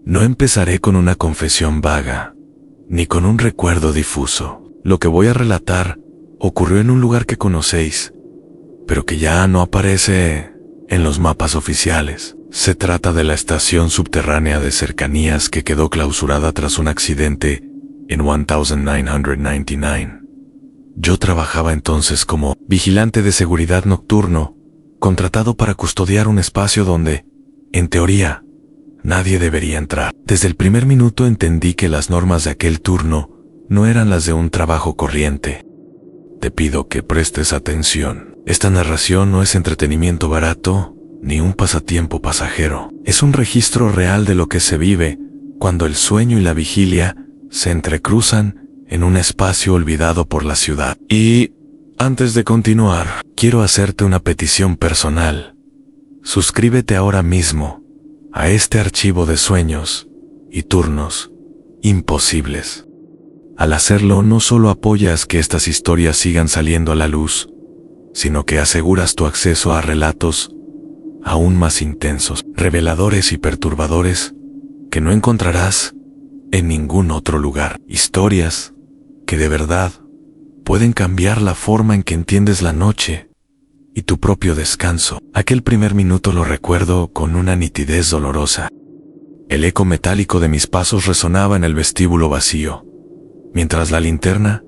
No empezaré con una confesión vaga, ni con un recuerdo difuso. Lo que voy a relatar ocurrió en un lugar que conocéis, pero que ya no aparece en los mapas oficiales. Se trata de la estación subterránea de cercanías que quedó clausurada tras un accidente en 1999. Yo trabajaba entonces como vigilante de seguridad nocturno, contratado para custodiar un espacio donde, en teoría, nadie debería entrar. Desde el primer minuto entendí que las normas de aquel turno no eran las de un trabajo corriente. Te pido que prestes atención. Esta narración no es entretenimiento barato, ni un pasatiempo pasajero. Es un registro real de lo que se vive cuando el sueño y la vigilia se entrecruzan en un espacio olvidado por la ciudad. Y, antes de continuar, quiero hacerte una petición personal. Suscríbete ahora mismo a este archivo de sueños y turnos imposibles. Al hacerlo, no solo apoyas que estas historias sigan saliendo a la luz, sino que aseguras tu acceso a relatos aún más intensos, reveladores y perturbadores que no encontrarás en ningún otro lugar. Historias que de verdad pueden cambiar la forma en que entiendes la noche y tu propio descanso. Aquel primer minuto lo recuerdo con una nitidez dolorosa. El eco metálico de mis pasos resonaba en el vestíbulo vacío, mientras la linterna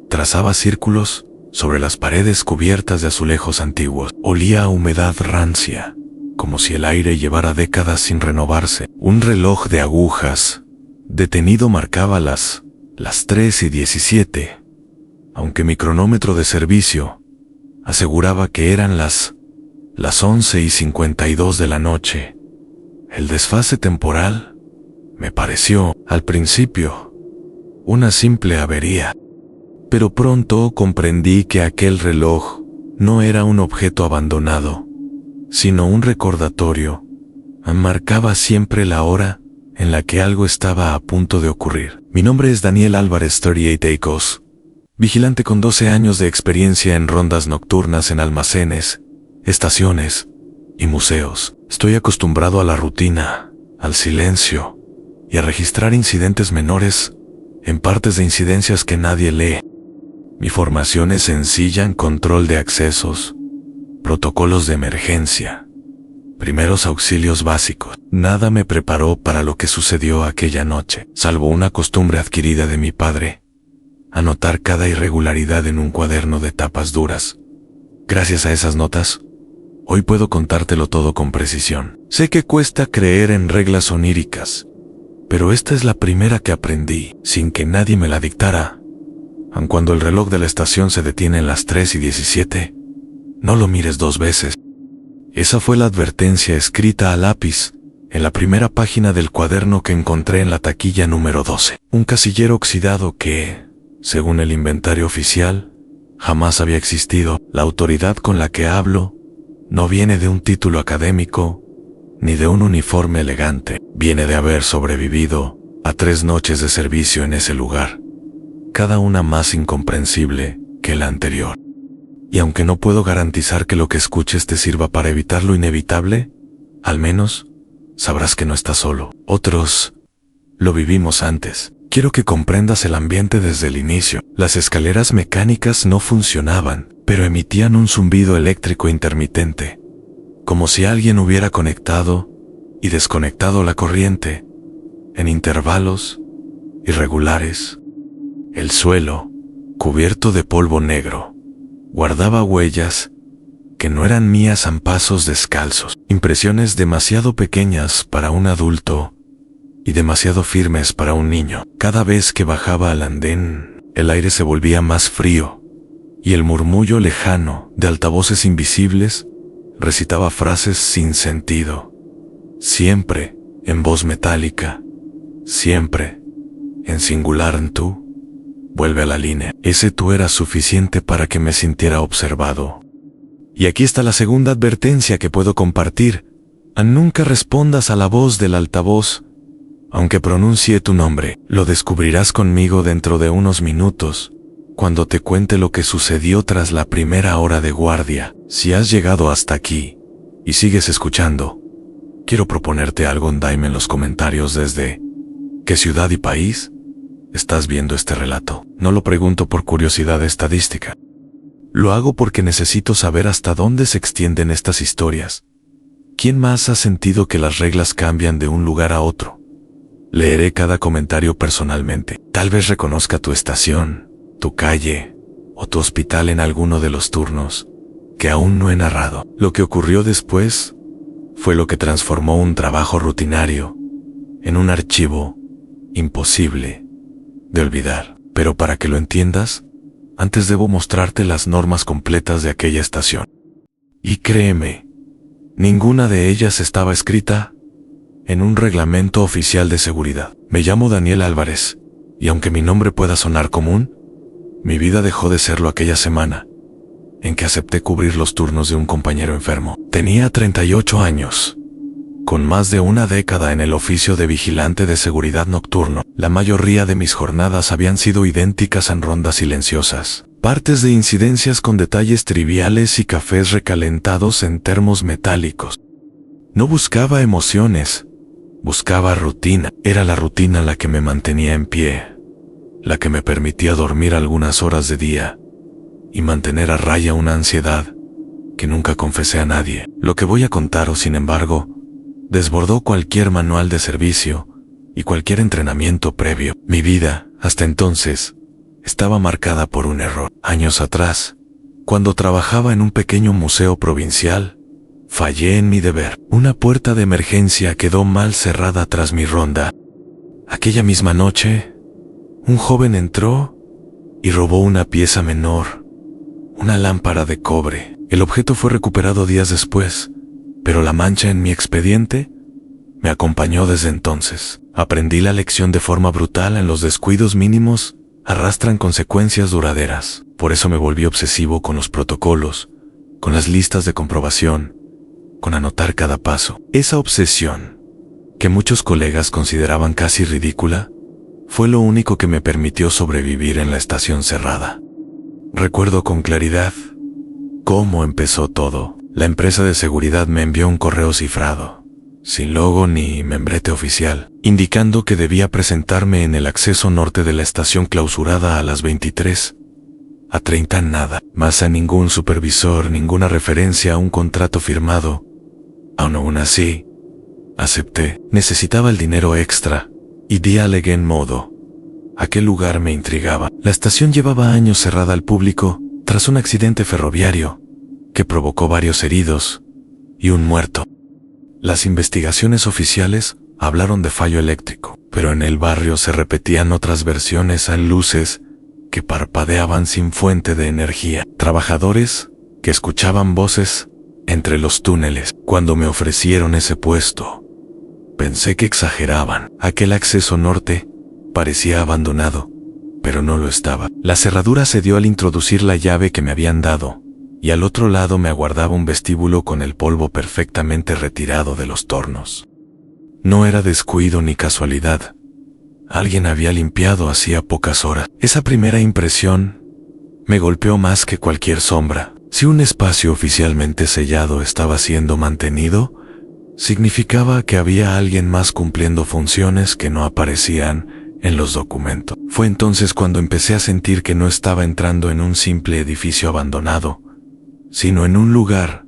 trazaba círculos sobre las paredes cubiertas de azulejos antiguos. Olía a humedad rancia, como si el aire llevara décadas sin renovarse. Un reloj de agujas detenido marcaba las 3:17, aunque mi cronómetro de servicio aseguraba que eran las 11:52 de la noche. El desfase temporal me pareció, al principio, una simple avería. Pero pronto comprendí que aquel reloj no era un objeto abandonado, sino un recordatorio. Marcaba siempre la hora en la que algo estaba a punto de ocurrir. Mi nombre es Daniel Álvarez 38 Acos, vigilante con 12 años de experiencia en rondas nocturnas en almacenes, estaciones y museos. Estoy acostumbrado a la rutina, al silencio y a registrar incidentes menores en partes de incidencias que nadie lee. Mi formación es sencilla en control de accesos, protocolos de emergencia, primeros auxilios básicos. Nada me preparó para lo que sucedió aquella noche, salvo una costumbre adquirida de mi padre: anotar cada irregularidad en un cuaderno de tapas duras. Gracias a esas notas, hoy puedo contártelo todo con precisión. Sé que cuesta creer en reglas oníricas, pero esta es la primera que aprendí sin que nadie me la dictara. Aun cuando el reloj de la estación se detiene en las 3:17, no lo mires dos veces. Esa fue la advertencia escrita a lápiz en la primera página del cuaderno que encontré en la taquilla número 12. Un casillero oxidado que, según el inventario oficial, jamás había existido. La autoridad con la que hablo no viene de un título académico ni de un uniforme elegante. Viene de haber sobrevivido a 3 noches de servicio en ese lugar, cada una más incomprensible que la anterior. Y aunque no puedo garantizar que lo que escuches te sirva para evitar lo inevitable, al menos sabrás que no estás solo. Otros lo vivimos antes. Quiero que comprendas el ambiente desde el inicio. Las escaleras mecánicas no funcionaban, pero emitían un zumbido eléctrico intermitente, como si alguien hubiera conectado y desconectado la corriente en intervalos irregulares. El suelo, cubierto de polvo negro, guardaba huellas que no eran mías a pasos descalzos, impresiones demasiado pequeñas para un adulto y demasiado firmes para un niño. Cada vez que bajaba al andén, el aire se volvía más frío y el murmullo lejano de altavoces invisibles recitaba frases sin sentido, siempre en voz metálica, siempre en singular en tú. Vuelve a la línea. Ese tú era suficiente para que me sintiera observado. Y aquí está la segunda advertencia que puedo compartir: nunca respondas a la voz del altavoz, aunque pronuncie tu nombre. Lo descubrirás conmigo dentro de unos minutos, cuando te cuente lo que sucedió tras la primera hora de guardia. Si has llegado hasta aquí y sigues escuchando, Quiero proponerte algo, dime en los comentarios desde qué ciudad y país estás viendo este relato. No lo pregunto por curiosidad estadística. Lo hago porque necesito saber hasta dónde se extienden estas historias. ¿Quién más ha sentido que las reglas cambian de un lugar a otro? Leeré cada comentario personalmente. Tal vez reconozca tu estación, tu calle o tu hospital en alguno de los turnos que aún no he narrado. Lo que ocurrió después fue lo que transformó un trabajo rutinario en un archivo imposible de olvidar. Pero para que lo entiendas, antes debo mostrarte las normas completas de aquella estación. Y créeme, ninguna de ellas estaba escrita en un reglamento oficial de seguridad. Me llamo Daniel Álvarez, y aunque mi nombre pueda sonar común, mi vida dejó de serlo aquella semana en que acepté cubrir los turnos de un compañero enfermo. Tenía 38 años, con más de una década en el oficio de vigilante de seguridad nocturno. La mayoría de mis jornadas habían sido idénticas en rondas silenciosas, partes de incidencias con detalles triviales y cafés recalentados en termos metálicos. No buscaba emociones, buscaba rutina. Era la rutina la que me mantenía en pie, la que me permitía dormir algunas horas de día y mantener a raya una ansiedad que nunca confesé a nadie. Lo que voy a contaros, sin embargo, desbordó cualquier manual de servicio y cualquier entrenamiento previo. Mi vida, hasta entonces, estaba marcada por un error. Años atrás, cuando trabajaba en un pequeño museo provincial, fallé en mi deber. Una puerta de emergencia quedó mal cerrada tras mi ronda. Aquella misma noche, un joven entró y robó una pieza menor, una lámpara de cobre. El objeto fue recuperado días después, pero la mancha en mi expediente me acompañó desde entonces. Aprendí la lección de forma brutal: en los descuidos mínimos arrastran consecuencias duraderas. Por eso me volví obsesivo con los protocolos, con las listas de comprobación, con anotar cada paso. Esa obsesión, que muchos colegas consideraban casi ridícula, fue lo único que me permitió sobrevivir en la estación cerrada. Recuerdo con claridad cómo empezó todo. La empresa de seguridad me envió un correo cifrado, sin logo ni membrete oficial, indicando que debía presentarme en el acceso norte de la estación clausurada a las 23:30. Nada más, a ningún supervisor, ninguna referencia a un contrato firmado. Aún así, acepté. Necesitaba el dinero extra y dialogué en modo. Aquel lugar me intrigaba. La estación llevaba años cerrada al público tras un accidente ferroviario que provocó varios heridos y un muerto. Las investigaciones oficiales hablaron de fallo eléctrico, pero en el barrio se repetían otras versiones a luces que parpadeaban sin fuente de energía. Trabajadores que escuchaban voces entre los túneles. Cuando me ofrecieron ese puesto, pensé que exageraban. Aquel acceso norte parecía abandonado, pero no lo estaba. La cerradura cedió al introducir la llave que me habían dado, y al otro lado me aguardaba un vestíbulo con el polvo perfectamente retirado de los tornos. No era descuido ni casualidad. Alguien había limpiado hacía pocas horas. Esa primera impresión me golpeó más que cualquier sombra. Si un espacio oficialmente sellado estaba siendo mantenido, significaba que había alguien más cumpliendo funciones que no aparecían en los documentos. Fue entonces cuando empecé a sentir que no estaba entrando en un simple edificio abandonado, sino en un lugar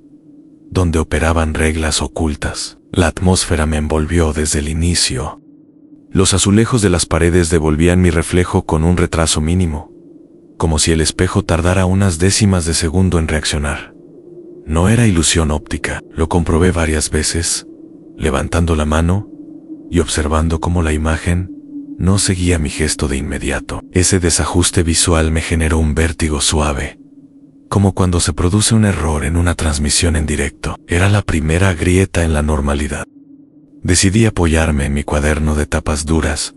donde operaban reglas ocultas. La atmósfera me envolvió desde el inicio. Los azulejos de las paredes devolvían mi reflejo con un retraso mínimo, como si el espejo tardara unas décimas de segundo en reaccionar. No era ilusión óptica. Lo comprobé varias veces, levantando la mano y observando cómo la imagen no seguía mi gesto de inmediato. Ese desajuste visual me generó un vértigo suave, como cuando se produce un error en una transmisión en directo. Era la primera grieta en la normalidad. Decidí apoyarme en mi cuaderno de tapas duras,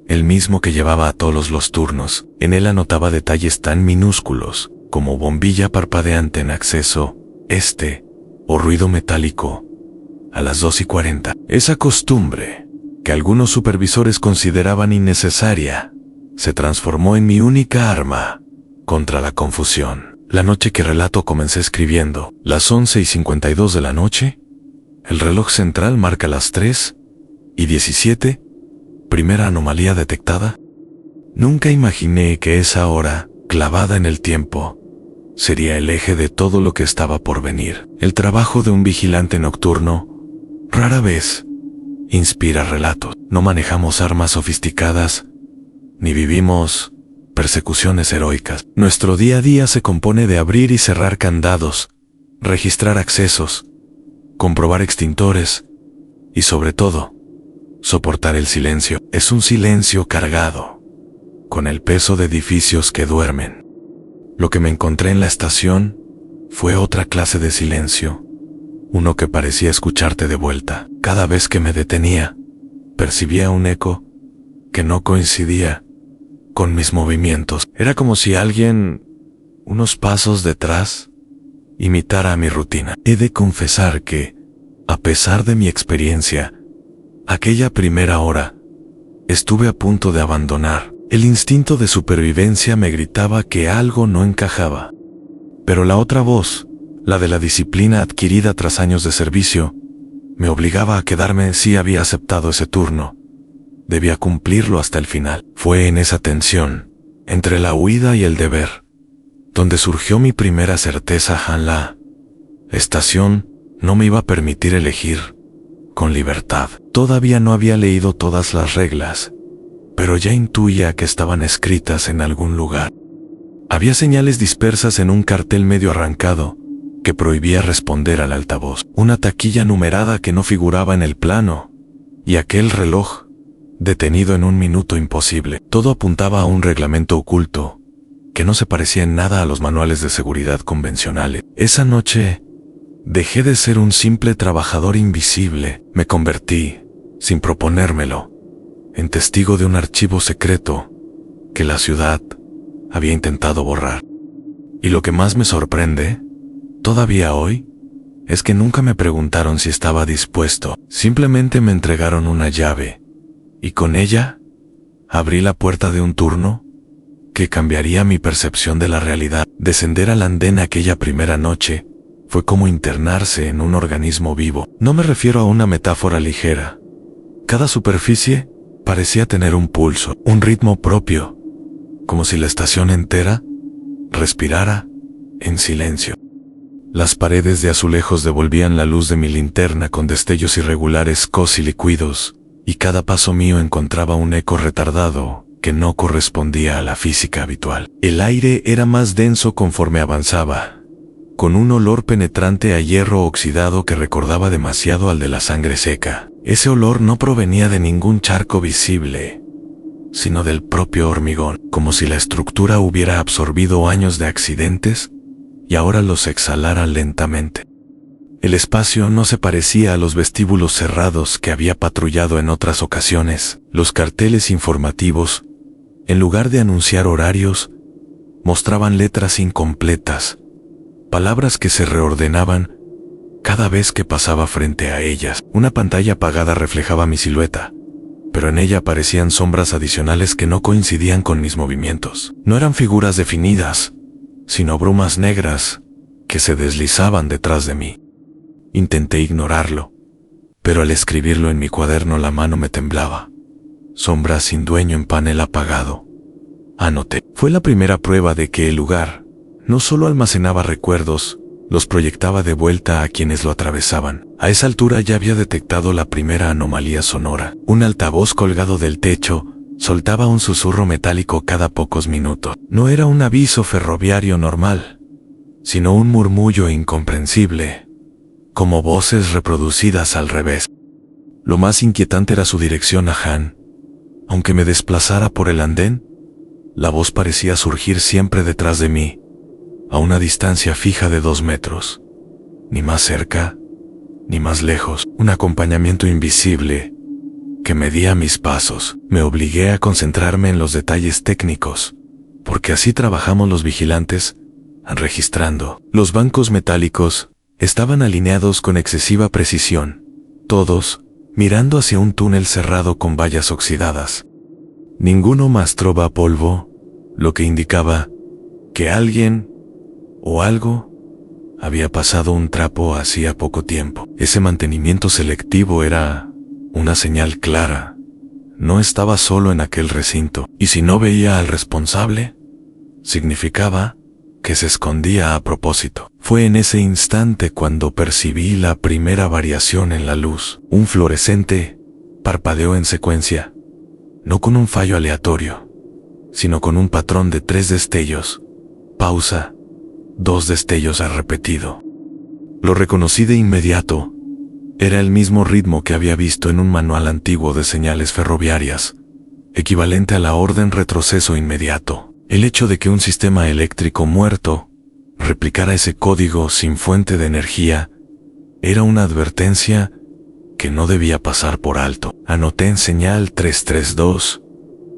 el mismo que llevaba a todos los turnos. En él anotaba detalles tan minúsculos como bombilla parpadeante en acceso o ruido metálico a las 2:40. Esa costumbre, que algunos supervisores consideraban innecesaria, se transformó en mi única arma contra la confusión. La noche que relato comencé escribiendo, las 11:52 de la noche, El reloj central marca las 3:17. Primera anomalía detectada. Nunca imaginé que esa hora, clavada en el tiempo, sería el eje de todo lo que estaba por venir. El trabajo de un vigilante nocturno rara vez inspira relatos. No manejamos armas sofisticadas, ni vivimos persecuciones heroicas. Nuestro día a día se compone de abrir y cerrar candados, registrar accesos, comprobar extintores y, sobre todo, soportar el silencio. Es un silencio cargado con el peso de edificios que duermen. Lo que me encontré en la estación fue otra clase de silencio, uno que parecía escucharte de vuelta. Cada vez que me detenía, percibía un eco que no coincidía con mis movimientos. Era como si alguien, unos pasos detrás, imitara mi rutina. He de confesar que, a pesar de mi experiencia, aquella primera hora, estuve a punto de abandonar. El instinto de supervivencia me gritaba que algo no encajaba. Pero la otra voz, la de la disciplina adquirida tras años de servicio, me obligaba a quedarme si había aceptado ese turno. Debía cumplirlo hasta el final. Fue en esa tensión, entre la huida y el deber, donde surgió mi primera certeza. La estación no me iba a permitir elegir con libertad. Todavía no había leído todas las reglas, pero ya intuía que estaban escritas en algún lugar. Había señales dispersas en un cartel medio arrancado que prohibía responder al altavoz, una taquilla numerada que no figuraba en el plano, y aquel reloj detenido en un minuto imposible. Todo apuntaba a un reglamento oculto que no se parecía en nada a los manuales de seguridad convencionales. Esa noche dejé de ser un simple trabajador invisible. Me convertí, sin proponérmelo, en testigo de un archivo secreto que la ciudad había intentado borrar. Y lo que más me sorprende, todavía hoy, es que nunca me preguntaron si estaba dispuesto. Simplemente me entregaron una llave, y con ella abrí la puerta de un turno que cambiaría mi percepción de la realidad. Descender al andén aquella primera noche fue como internarse en un organismo vivo. No me refiero a una metáfora ligera. Cada superficie parecía tener un pulso, un ritmo propio, como si la estación entera respirara en silencio. Las paredes de azulejos devolvían la luz de mi linterna con destellos irregulares cosilicuidos, y cada paso mío encontraba un eco retardado que no correspondía a la física habitual. El aire era más denso conforme avanzaba, con un olor penetrante a hierro oxidado que recordaba demasiado al de la sangre seca. Ese olor no provenía de ningún charco visible, sino del propio hormigón, como si la estructura hubiera absorbido años de accidentes y ahora los exhalara lentamente. El espacio no se parecía a los vestíbulos cerrados que había patrullado en otras ocasiones. Los carteles informativos, en lugar de anunciar horarios, mostraban letras incompletas, palabras que se reordenaban cada vez que pasaba frente a ellas. Una pantalla apagada reflejaba mi silueta, pero en ella aparecían sombras adicionales que no coincidían con mis movimientos. No eran figuras definidas, sino brumas negras que se deslizaban detrás de mí. Intenté ignorarlo, pero al escribirlo en mi cuaderno la mano me temblaba. Sombras sin dueño en panel apagado. Anoté. Fue la primera prueba de que el lugar no solo almacenaba recuerdos, los proyectaba de vuelta a quienes lo atravesaban. A esa altura ya había detectado la primera anomalía sonora. Un altavoz colgado del techo soltaba un susurro metálico cada pocos minutos. No era un aviso ferroviario normal, sino un murmullo incomprensible, como voces reproducidas al revés. Lo más inquietante era su dirección a Han. Aunque me desplazara por el andén, la voz parecía surgir siempre detrás de mí, a una distancia fija de 2 metros. Ni más cerca, ni más lejos. Un acompañamiento invisible que medía mis pasos. Me obligué a concentrarme en los detalles técnicos, porque así trabajamos los vigilantes, registrando. Los bancos metálicos estaban alineados con excesiva precisión, todos mirando hacia un túnel cerrado con vallas oxidadas. Ninguno mostraba polvo, lo que indicaba que alguien o algo había pasado un trapo hacía poco tiempo. Ese mantenimiento selectivo era una señal clara. No estaba solo en aquel recinto, y si no veía al responsable, significaba que se escondía a propósito. Fue en ese instante cuando percibí la primera variación en la luz. Un fluorescente parpadeó en secuencia, no con un fallo aleatorio, sino con un patrón de 3 destellos, pausa, 2 destellos a repetido. Lo reconocí de inmediato. Era el mismo ritmo que había visto en un manual antiguo de señales ferroviarias, equivalente a la orden retroceso inmediato. El hecho de que un sistema eléctrico muerto replicara ese código sin fuente de energía era una advertencia que no debía pasar por alto. Anoté en señal 332,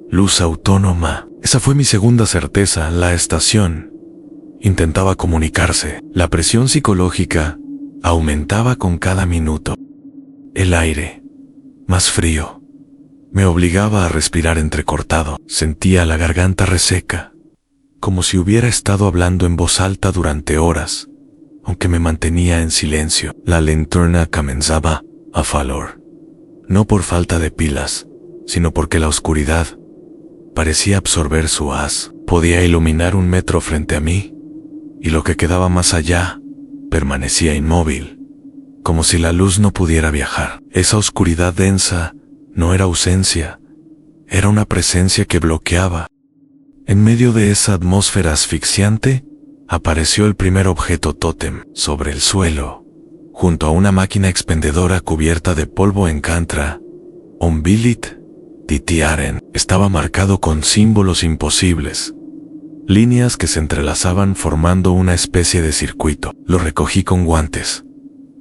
luz autónoma. Esa fue mi segunda certeza. La estación intentaba comunicarse. La presión psicológica aumentaba con cada minuto. El aire, más frío, me obligaba a respirar entrecortado. Sentía la garganta reseca, como si hubiera estado hablando en voz alta durante horas, aunque me mantenía en silencio. La linterna comenzaba a fallar, no por falta de pilas, sino porque la oscuridad parecía absorber su haz. Podía iluminar 1 metro frente a mí, y lo que quedaba más allá permanecía inmóvil, como si la luz no pudiera viajar. Esa oscuridad densa no era ausencia, era una presencia que bloqueaba. En medio de esa atmósfera asfixiante, apareció el primer objeto tótem, sobre el suelo, junto a una máquina expendedora cubierta de polvo en Cantra. Ombilit Titiaren estaba marcado con símbolos imposibles, líneas que se entrelazaban formando una especie de circuito. Lo recogí con guantes,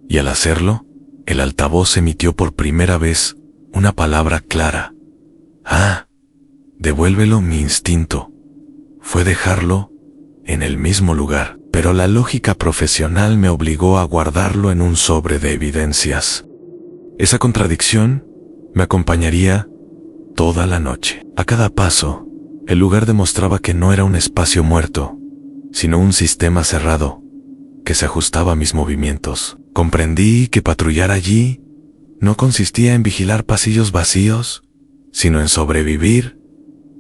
y al hacerlo, el altavoz emitió por primera vez una palabra clara. Ah, devuélvelo. Mi instinto fue dejarlo en el mismo lugar, pero la lógica profesional me obligó a guardarlo en un sobre de evidencias. Esa contradicción me acompañaría toda la noche. A cada paso, el lugar demostraba que no era un espacio muerto, sino un sistema cerrado que se ajustaba a mis movimientos. Comprendí que patrullar allí no consistía en vigilar pasillos vacíos, sino en sobrevivir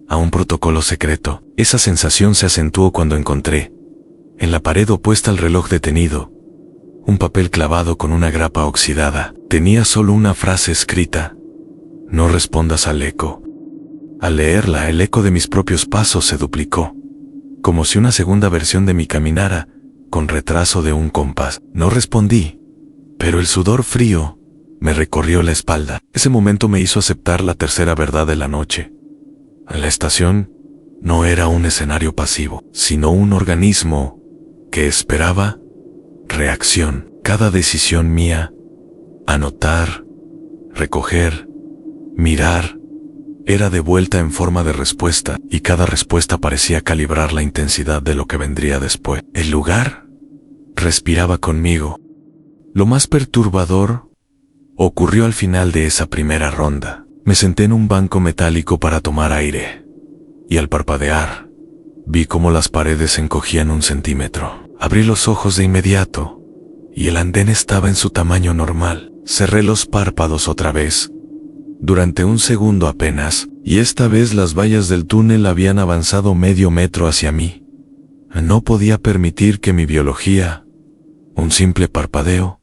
a un protocolo secreto. Esa sensación se acentuó cuando encontré, en la pared opuesta al reloj detenido, un papel clavado con una grapa oxidada. Tenía solo una frase escrita: no respondas al eco. Al leerla, el eco de mis propios pasos se duplicó, como si una segunda versión de mí caminara con retraso de un compás. No respondí, pero el sudor frío me recorrió la espalda. Ese momento me hizo aceptar la tercera verdad de la noche. La estación no era un escenario pasivo, sino un organismo que esperaba reacción. Cada decisión mía, anotar, recoger, mirar, era devuelta en forma de respuesta, y cada respuesta parecía calibrar la intensidad de lo que vendría después. El lugar respiraba conmigo. Lo más perturbador ocurrió al final de esa primera ronda. Me senté en un banco metálico para tomar aire, y al parpadear, vi cómo las paredes se encogían 1 centímetro. Abrí los ojos de inmediato, y el andén estaba en su tamaño normal. Cerré los párpados otra vez, durante 1 segundo apenas, y esta vez las vallas del túnel habían avanzado medio metro hacia mí. No podía permitir que mi biología, un simple parpadeo,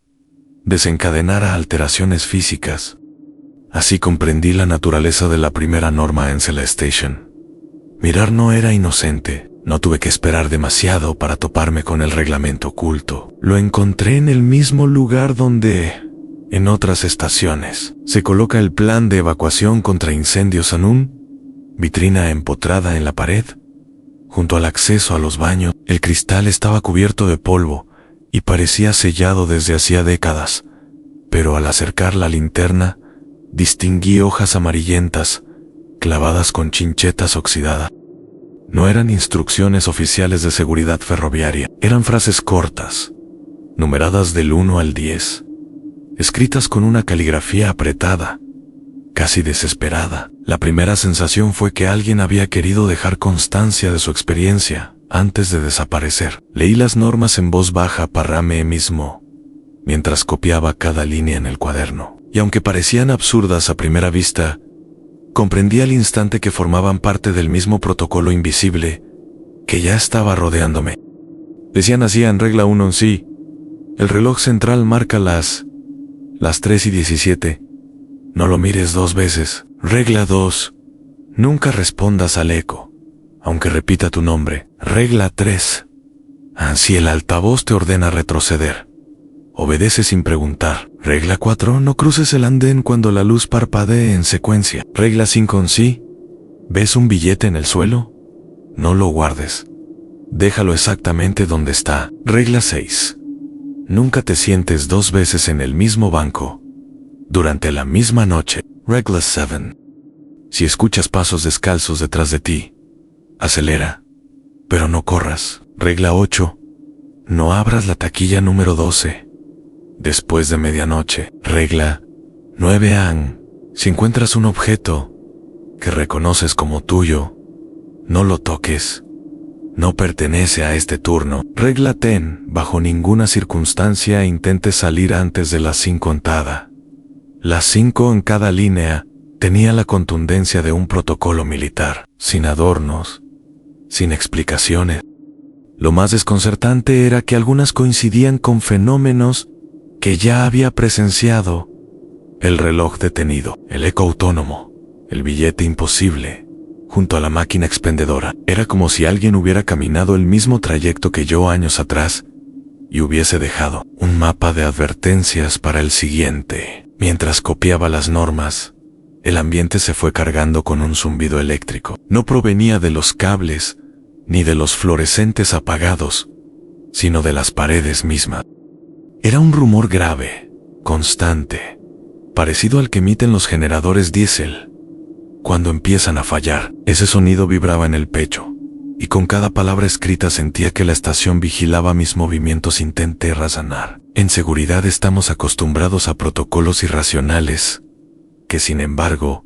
desencadenara alteraciones físicas. Así comprendí la naturaleza de la primera norma en Celestation. Mirar no era inocente. No tuve que esperar demasiado para toparme con el reglamento oculto. Lo encontré en el mismo lugar donde, en otras estaciones, se coloca el plan de evacuación contra incendios en una vitrina empotrada en la pared. Junto al acceso a los baños, el cristal estaba cubierto de polvo y parecía sellado desde hacía décadas, pero al acercar la linterna, distinguí hojas amarillentas, clavadas con chinchetas oxidadas. No eran instrucciones oficiales de seguridad ferroviaria, eran frases cortas, numeradas del 1 al 10, escritas con una caligrafía apretada, casi desesperada. La primera sensación fue que alguien había querido dejar constancia de su experiencia, antes de desaparecer. Leí las normas en voz baja para mí mismo, mientras copiaba cada línea en el cuaderno. Y aunque parecían absurdas a primera vista, comprendí al instante que formaban parte del mismo protocolo invisible que ya estaba rodeándome. Decían así en regla 1: sí, el reloj central marca las 3:17. No lo mires 2 veces. Regla 2. Nunca respondas al eco, aunque repita tu nombre. Regla 3. Si el altavoz te ordena retroceder, obedece sin preguntar. Regla 4. No cruces el andén cuando la luz parpadee en secuencia. Regla 5. Sí, ¿ves un billete en el suelo? No lo guardes. Déjalo exactamente donde está. Regla 6. Nunca te sientes 2 veces en el mismo banco durante la misma noche. Regla 7. Si escuchas pasos descalzos detrás de ti, acelera, pero no corras. Regla 8. No abras la taquilla número 12 después de medianoche. Regla 9. Si encuentras un objeto que reconoces como tuyo, no lo toques. No pertenece a este turno. Regla 10. Bajo ninguna circunstancia intentes salir antes de las 5 contada. Las 5 en cada línea tenía la contundencia de un protocolo militar, sin adornos, sin explicaciones. Lo más desconcertante era que algunas coincidían con fenómenos que ya había presenciado: el reloj detenido, el eco autónomo, el billete imposible junto a la máquina expendedora. Era como si alguien hubiera caminado el mismo trayecto que yo años atrás y hubiese dejado un mapa de advertencias para el siguiente. Mientras copiaba las normas, el ambiente se fue cargando con un zumbido eléctrico. No provenía de los cables ni de los fluorescentes apagados, sino de las paredes mismas. Era un rumor grave, constante, parecido al que emiten los generadores diésel cuando empiezan a fallar. Ese sonido vibraba en el pecho, y con cada palabra escrita sentía que la estación vigilaba mis movimientos. Intenté razonar. En seguridad estamos acostumbrados a protocolos irracionales que, sin embargo,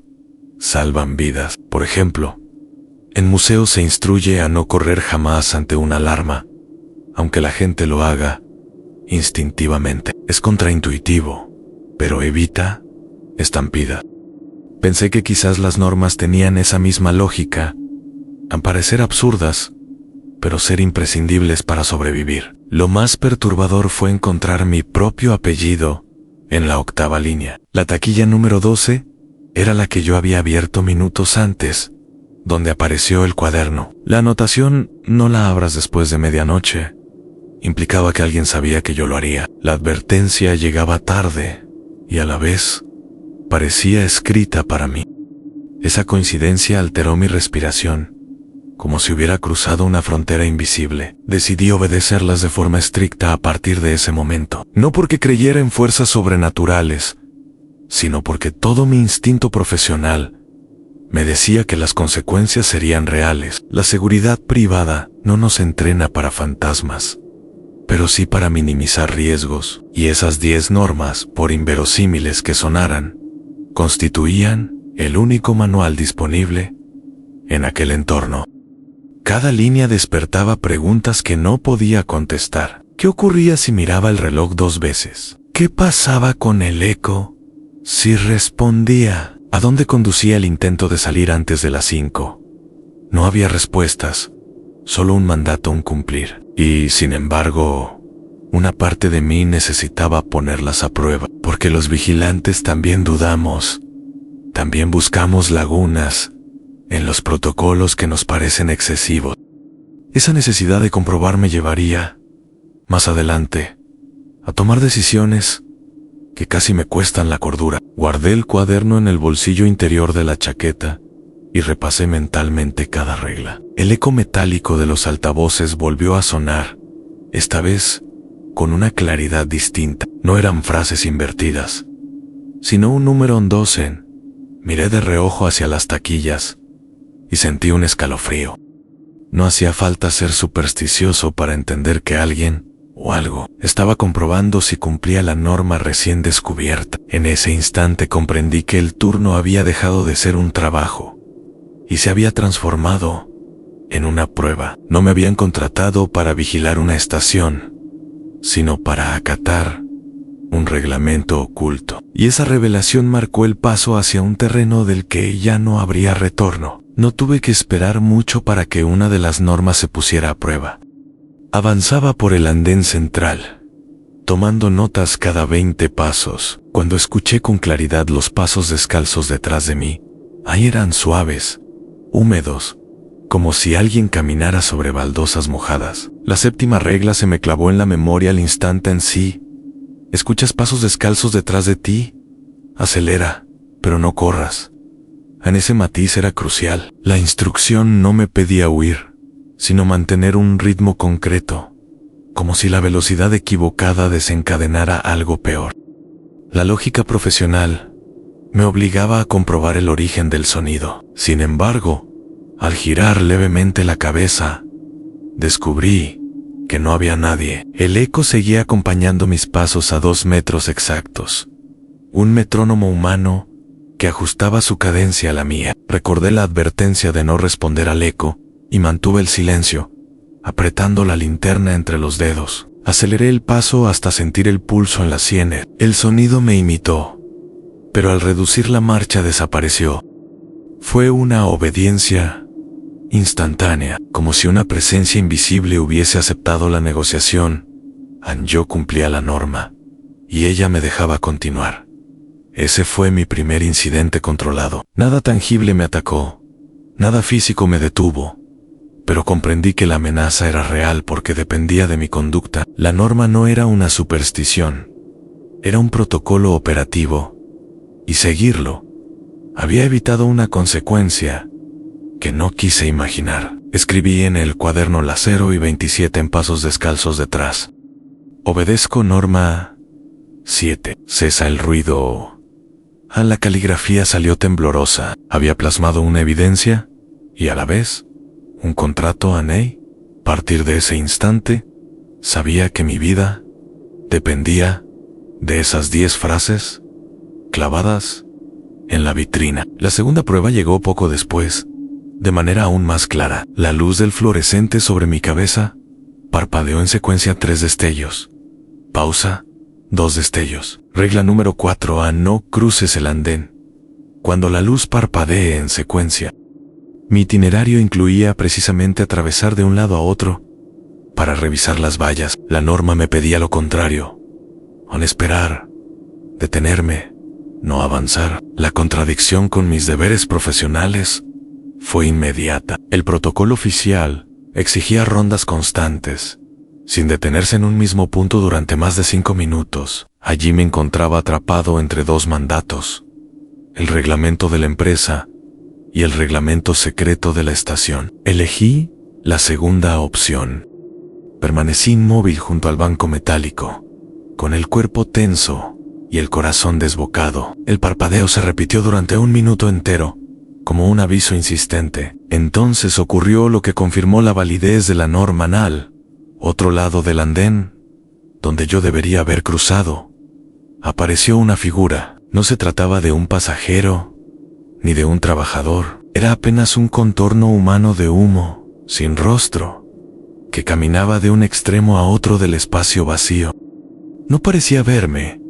salvan vidas. Por ejemplo, en museos se instruye a no correr jamás ante una alarma, aunque la gente lo haga instintivamente. Es contraintuitivo, pero evita estampidas. Pensé que quizás las normas tenían esa misma lógica, a parecer absurdas, pero ser imprescindibles para sobrevivir. Lo más perturbador fue encontrar mi propio apellido en la 8ª línea. La taquilla número 12 era la que yo había abierto minutos antes, donde apareció el cuaderno. La anotación "no la abras después de medianoche" implicaba que alguien sabía que yo lo haría. La advertencia llegaba tarde y a la vez parecía escrita para mí. Esa coincidencia alteró mi respiración, como si hubiera cruzado una frontera invisible. Decidí obedecerlas de forma estricta a partir de ese momento. No porque creyera en fuerzas sobrenaturales, sino porque todo mi instinto profesional me decía que las consecuencias serían reales. La seguridad privada no nos entrena para fantasmas, pero sí para minimizar riesgos. Y esas 10 normas, por inverosímiles que sonaran, constituían el único manual disponible en aquel entorno. Cada línea despertaba preguntas que no podía contestar. ¿Qué ocurría si miraba el reloj 2 veces? ¿Qué pasaba con el eco si respondía? ¿A dónde conducía el intento de salir antes de las 5? No había respuestas, solo un mandato a cumplir. Y, sin embargo, una parte de mí necesitaba ponerlas a prueba, porque los vigilantes también dudamos, también buscamos lagunas en los protocolos que nos parecen excesivos. Esa necesidad de comprobar me llevaría, más adelante, a tomar decisiones que casi me cuestan la cordura. Guardé el cuaderno en el bolsillo interior de la chaqueta y repasé mentalmente cada regla. El eco metálico de los altavoces volvió a sonar, esta vez con una claridad distinta. No eran frases invertidas, sino un número en 12. Miré de reojo hacia las taquillas y sentí un escalofrío. No hacía falta ser supersticioso para entender que alguien o algo estaba comprobando si cumplía la norma recién descubierta. En ese instante comprendí que el turno había dejado de ser un trabajo y se había transformado en una prueba. No me habían contratado para vigilar una estación, sino para acatar un reglamento oculto. Y esa revelación marcó el paso hacia un terreno del que ya no habría retorno. No tuve que esperar mucho para que una de las normas se pusiera a prueba. Avanzaba por el andén central, tomando notas cada 20 pasos, cuando escuché con claridad los pasos descalzos detrás de mí. Ahí eran suaves, húmedos, como si alguien caminara sobre baldosas mojadas. La séptima regla se me clavó en la memoria al instante en sí. ¿Escuchas pasos descalzos detrás de ti? Acelera, pero no corras. En ese matiz era crucial. La instrucción no me pedía huir, sino mantener un ritmo concreto, como si la velocidad equivocada desencadenara algo peor. La lógica profesional me obligaba a comprobar el origen del sonido. Sin embargo, al girar levemente la cabeza, descubrí que no había nadie. El eco seguía acompañando mis pasos a 2 metros exactos. Un metrónomo humano que ajustaba su cadencia a la mía. Recordé la advertencia de no responder al eco y mantuve el silencio, apretando la linterna entre los dedos. Aceleré el paso hasta sentir el pulso en las sienes. El sonido me imitó, pero al reducir la marcha desapareció. Fue una obediencia instantánea, como si una presencia invisible hubiese aceptado la negociación. Yo cumplía la norma, y ella me dejaba continuar. Ese fue mi primer incidente controlado. Nada tangible me atacó, nada físico me detuvo, pero comprendí que la amenaza era real porque dependía de mi conducta. La norma no era una superstición, era un protocolo operativo, y seguirlo había evitado una consecuencia que no quise imaginar. Escribí en el cuaderno las 0 y 27 en pasos descalzos detrás. Obedezco norma 7. Cesa el ruido. La caligrafía salió temblorosa. Había plasmado una evidencia y a la vez un contrato a Ney. A partir de ese instante, sabía que mi vida dependía de esas 10 frases clavadas en la vitrina. La segunda prueba llegó poco después, de manera aún más clara. La luz del fluorescente sobre mi cabeza parpadeó en secuencia 3 destellos. Pausa, 2 destellos. Regla número 4A: no cruces el andén cuando la luz parpadee en secuencia. Mi itinerario incluía precisamente atravesar de un lado a otro para revisar las vallas. La norma me pedía lo contrario: esperar, detenerme, no avanzar. La contradicción con mis deberes profesionales fue inmediata. El protocolo oficial exigía rondas constantes, sin detenerse en un mismo punto durante más de 5 minutos. Allí me encontraba atrapado entre 2 mandatos: el reglamento de la empresa y el reglamento secreto de la estación. Elegí la segunda opción. Permanecí inmóvil junto al banco metálico, con el cuerpo tenso y el corazón desbocado. El parpadeo se repitió durante 1 minuto entero, como un aviso insistente. Entonces ocurrió lo que confirmó la validez de la norma anal. Otro lado del andén, donde yo debería haber cruzado, apareció una figura. No se trataba de un pasajero, ni de un trabajador. Era apenas un contorno humano de humo, sin rostro, que caminaba de un extremo a otro del espacio vacío. No parecía verme,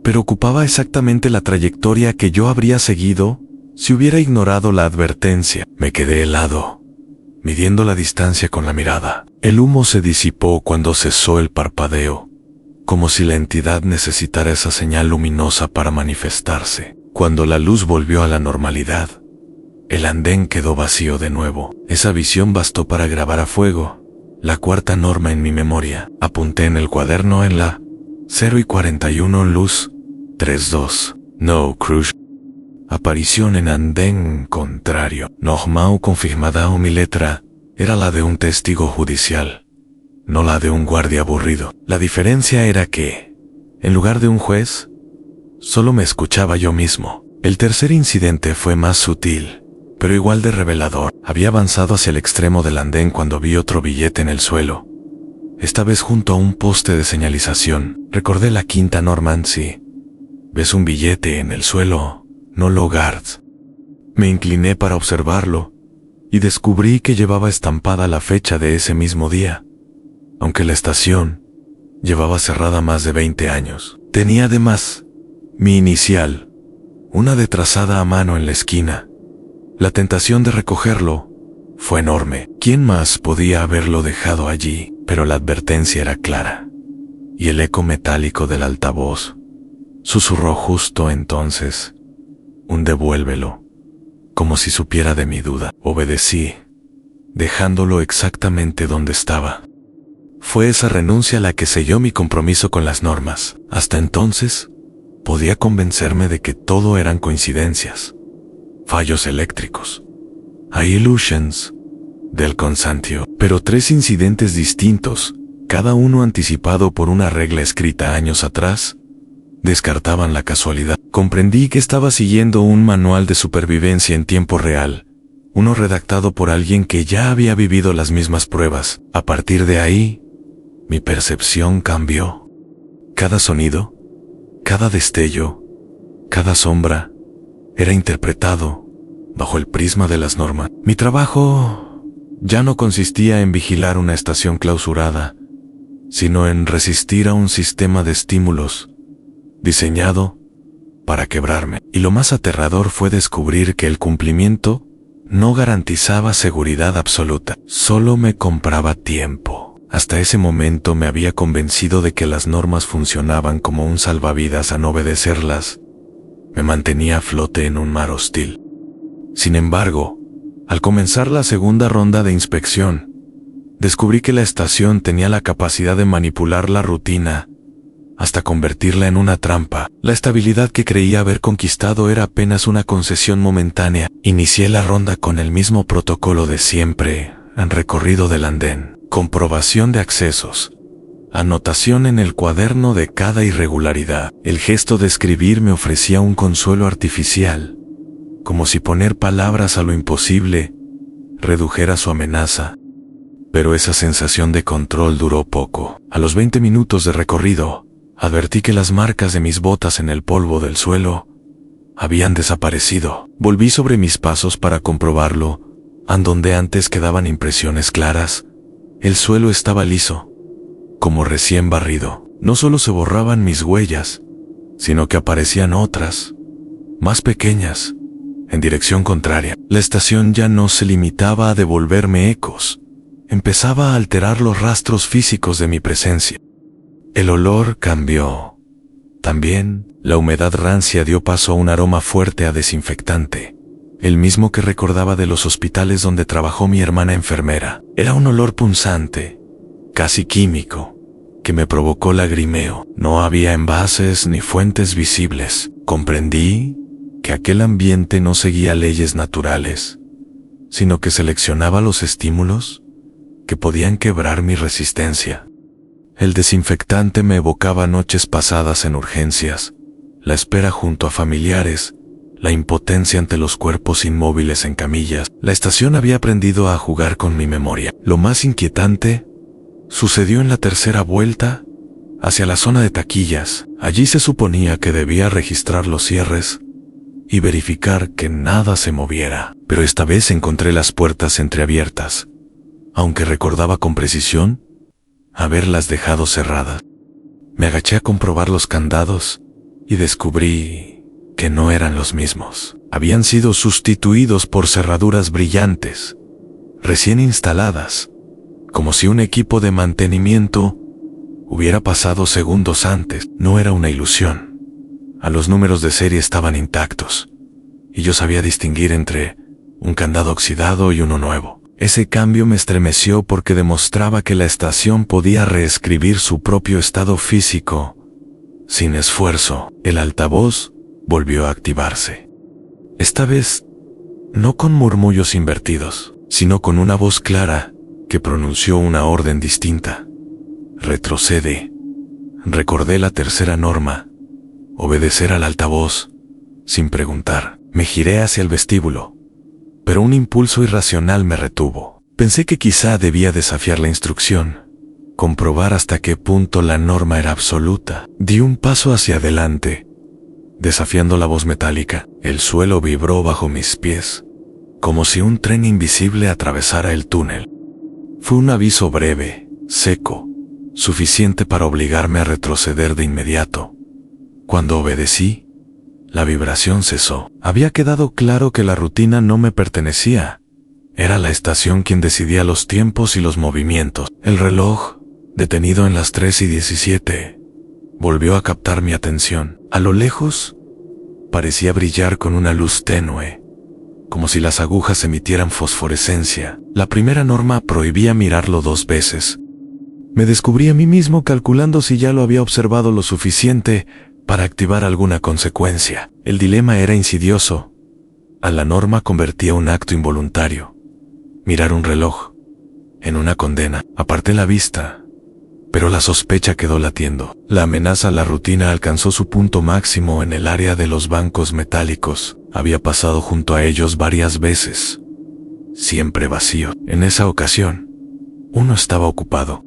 pero ocupaba exactamente la trayectoria que yo habría seguido si hubiera ignorado la advertencia. Me quedé helado, midiendo la distancia con la mirada. El humo se disipó cuando cesó el parpadeo, como si la entidad necesitara esa señal luminosa para manifestarse. Cuando la luz volvió a la normalidad, el andén quedó vacío de nuevo. Esa visión bastó para grabar a fuego la 4ª norma en mi memoria. Apunté en el cuaderno en la 0 y 41 luz 3.2. No crush. Aparición en andén contrario. Normal confirmada. Mi letra era la de un testigo judicial, no la de un guardia aburrido. La diferencia era que, en lugar de un juez, solo me escuchaba yo mismo. El tercer incidente fue más sutil, pero igual de revelador. Había avanzado hacia el extremo del andén cuando vi otro billete en el suelo, esta vez junto a un poste de señalización. Recordé la 5ª norma: si ves un billete en el suelo, no lo guardes. Me incliné para observarlo, y descubrí que llevaba estampada la fecha de ese mismo día, aunque la estación llevaba cerrada más de 20 años. Tenía además mi inicial, una de trazada a mano en la esquina. La tentación de recogerlo fue enorme. ¿Quién más podía haberlo dejado allí? Pero la advertencia era clara, y el eco metálico del altavoz susurró justo entonces un devuélvelo, como si supiera de mi duda. Obedecí, dejándolo exactamente donde estaba. Fue esa renuncia la que selló mi compromiso con las normas. Hasta entonces, podía convencerme de que todo eran coincidencias, fallos eléctricos, illusions del consantio. Pero 3 incidentes distintos, cada uno anticipado por una regla escrita años atrás, descartaban la casualidad. Comprendí que estaba siguiendo un manual de supervivencia en tiempo real, uno redactado por alguien que ya había vivido las mismas pruebas. A partir de ahí, mi percepción cambió. Cada sonido, cada destello, cada sombra, era interpretado bajo el prisma de las normas. Mi trabajo ya no consistía en vigilar una estación clausurada, sino en resistir a un sistema de estímulos diseñado para quebrarme. Y lo más aterrador fue descubrir que el cumplimiento no garantizaba seguridad absoluta, solo me compraba tiempo. Hasta ese momento me había convencido de que las normas funcionaban como un salvavidas. A no obedecerlas, me mantenía a flote en un mar hostil. Sin embargo, al comenzar la segunda ronda de inspección, descubrí que la estación tenía la capacidad de manipular la rutina hasta convertirla en una trampa. La estabilidad que creía haber conquistado era apenas una concesión momentánea. Inicié la ronda con el mismo protocolo de siempre: en recorrido del andén, comprobación de accesos, anotación en el cuaderno de cada irregularidad. El gesto de escribir me ofrecía un consuelo artificial, como si poner palabras a lo imposible redujera su amenaza. Pero esa sensación de control duró poco. A los 20 minutos de recorrido, advertí que las marcas de mis botas en el polvo del suelo habían desaparecido. Volví sobre mis pasos para comprobarlo. Donde antes quedaban impresiones claras, el suelo estaba liso, como recién barrido. No solo se borraban mis huellas, sino que aparecían otras, más pequeñas, en dirección contraria. La estación ya no se limitaba a devolverme ecos, empezaba a alterar los rastros físicos de mi presencia. El olor cambió. También, la humedad rancia dio paso a un aroma fuerte a desinfectante, el mismo que recordaba de los hospitales donde trabajó mi hermana enfermera. Era un olor punzante, casi químico, que me provocó lagrimeo. No había envases ni fuentes visibles. Comprendí que aquel ambiente no seguía leyes naturales, sino que seleccionaba los estímulos que podían quebrar mi resistencia. El desinfectante me evocaba noches pasadas en urgencias, la espera junto a familiares, la impotencia ante los cuerpos inmóviles en camillas. La estación había aprendido a jugar con mi memoria. Lo más inquietante sucedió en la tercera vuelta, hacia la zona de taquillas. Allí se suponía que debía registrar los cierres y verificar que nada se moviera. Pero esta vez encontré las puertas entreabiertas, aunque recordaba con precisión haberlas dejado cerradas. Me agaché a comprobar los candados y descubrí que no eran los mismos. Habían sido sustituidos por cerraduras brillantes, recién instaladas, como si un equipo de mantenimiento hubiera pasado segundos antes. No era una ilusión. Los números de serie estaban intactos, y yo sabía distinguir entre un candado oxidado y uno nuevo. Ese cambio me estremeció porque demostraba que la estación podía reescribir su propio estado físico sin esfuerzo. El altavoz volvió a activarse. Esta vez, no con murmullos invertidos, sino con una voz clara que pronunció una orden distinta. Retrocede. Recordé la tercera norma: obedecer al altavoz, sin preguntar. Me giré hacia el vestíbulo, pero un impulso irracional me retuvo. Pensé que quizá debía desafiar la instrucción, comprobar hasta qué punto la norma era absoluta. Di un paso hacia adelante, desafiando la voz metálica. El suelo vibró bajo mis pies, como si un tren invisible atravesara el túnel. Fue un aviso breve, seco, suficiente para obligarme a retroceder de inmediato. Cuando obedecí, la vibración cesó. Había quedado claro que la rutina no me pertenecía. Era la estación quien decidía los tiempos y los movimientos. El reloj, detenido en las 3:17, volvió a captar mi atención. A lo lejos, parecía brillar con una luz tenue, como si las agujas emitieran fosforescencia. La primera norma prohibía mirarlo 2 veces. Me descubrí a mí mismo calculando si ya lo había observado lo suficiente para activar alguna consecuencia. El dilema era insidioso. A la norma convertía un acto involuntario. Mirar un reloj en una condena. Aparté la vista, pero la sospecha quedó latiendo. La amenaza a la rutina alcanzó su punto máximo en el área de los bancos metálicos. Había pasado junto a ellos varias veces, siempre vacío. En esa ocasión, uno estaba ocupado.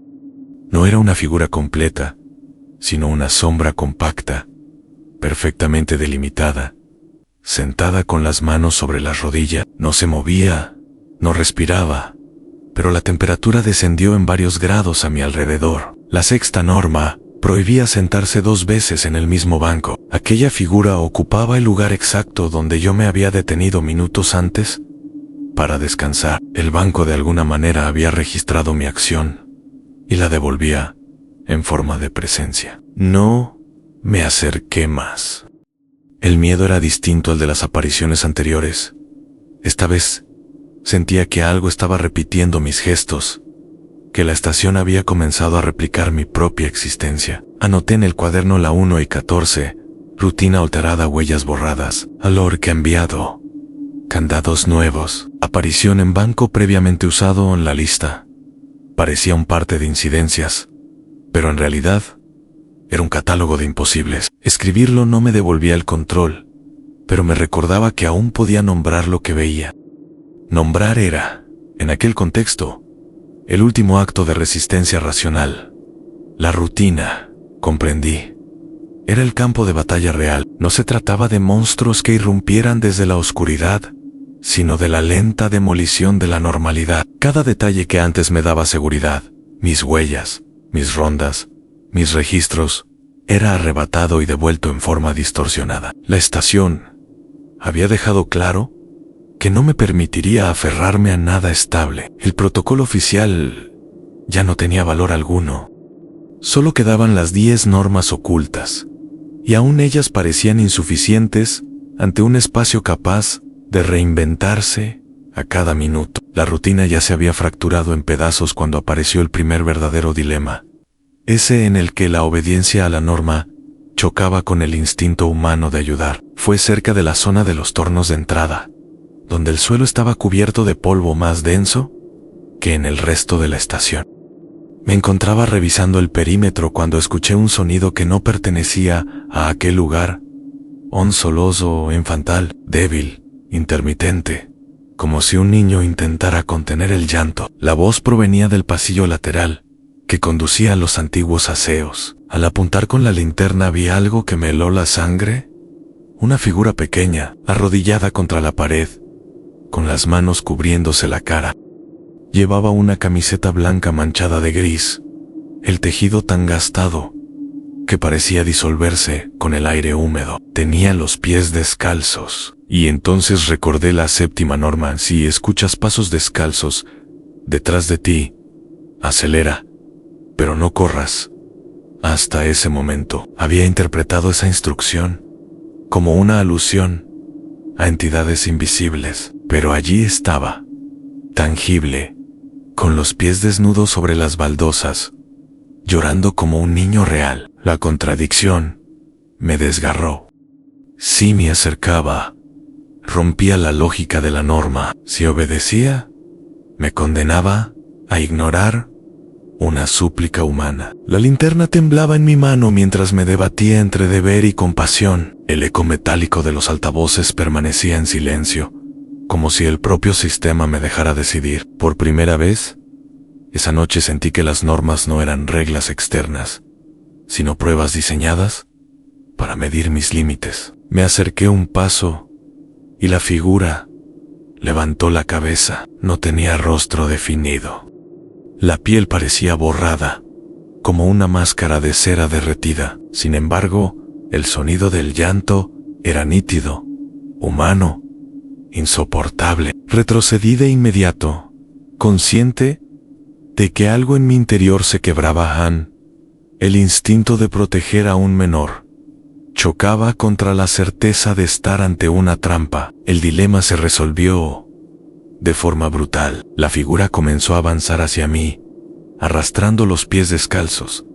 No era una figura completa, sino una sombra compacta, perfectamente delimitada, sentada con las manos sobre las rodillas. No se movía, no respiraba, pero la temperatura descendió en varios grados a mi alrededor. La sexta norma prohibía sentarse 2 veces en el mismo banco. Aquella figura ocupaba el lugar exacto donde yo me había detenido minutos antes para descansar. El banco de alguna manera había registrado mi acción y la devolvía en forma de presencia. No me acerqué más. El miedo era distinto al de las apariciones anteriores. Esta vez sentía que algo estaba repitiendo mis gestos, que la estación había comenzado a replicar mi propia existencia. Anoté en el cuaderno la 1 y 14, rutina alterada, huellas borradas, valor cambiado, candados nuevos, aparición en banco previamente usado en la lista. Parecía un parte de incidencias, pero en realidad era un catálogo de imposibles. Escribirlo no me devolvía el control, pero me recordaba que aún podía nombrar lo que veía. Nombrar era, en aquel contexto, el último acto de resistencia racional. La rutina, comprendí, era el campo de batalla real. No se trataba de monstruos que irrumpieran desde la oscuridad, sino de la lenta demolición de la normalidad. Cada detalle que antes me daba seguridad, mis huellas, mis rondas, mis registros, era arrebatado y devuelto en forma distorsionada. La estación había dejado claro que no me permitiría aferrarme a nada estable. El protocolo oficial ya no tenía valor alguno. Solo quedaban las 10 normas ocultas, y aún ellas parecían insuficientes ante un espacio capaz de reinventarse a cada minuto. La rutina ya se había fracturado en pedazos cuando apareció el primer verdadero dilema, ese en el que la obediencia a la norma chocaba con el instinto humano de ayudar. Fue cerca de la zona de los tornos de entrada, donde el suelo estaba cubierto de polvo más denso que en el resto de la estación. Me encontraba revisando el perímetro cuando escuché un sonido que no pertenecía a aquel lugar, un soloso infantil, débil, intermitente, como si un niño intentara contener el llanto. La voz provenía del pasillo lateral, que conducía a los antiguos aseos. Al apuntar con la linterna vi algo que me heló la sangre. Una figura pequeña, arrodillada contra la pared, con las manos cubriéndose la cara. Llevaba una camiseta blanca manchada de gris, el tejido tan gastado que parecía disolverse con el aire húmedo. Tenía los pies descalzos, y entonces recordé la séptima norma: si escuchas pasos descalzos detrás de ti, acelera, pero no corras. Hasta ese momento había interpretado esa instrucción como una alusión a entidades invisibles, pero allí estaba, tangible, con los pies desnudos sobre las baldosas, llorando como un niño real. La contradicción me desgarró. Si me acercaba, rompía la lógica de la norma. Si obedecía, me condenaba a ignorar una súplica humana. La linterna temblaba en mi mano mientras me debatía entre deber y compasión. El eco metálico de los altavoces permanecía en silencio, como si el propio sistema me dejara decidir. Por primera vez, esa noche sentí que las normas no eran reglas externas, sino pruebas diseñadas para medir mis límites. Me acerqué un paso, y la figura, Levantó la cabeza. No tenía rostro definido. La piel parecía borrada, como una máscara de cera derretida. Sin embargo, el sonido del llanto era nítido, humano, insoportable. Retrocedí de inmediato, consciente de que algo en mi interior se quebraba. El instinto de proteger a un menor chocaba contra la certeza de estar ante una trampa. El dilema se resolvió de forma brutal. La figura comenzó a avanzar hacia mí, arrastrando los pies descalzos,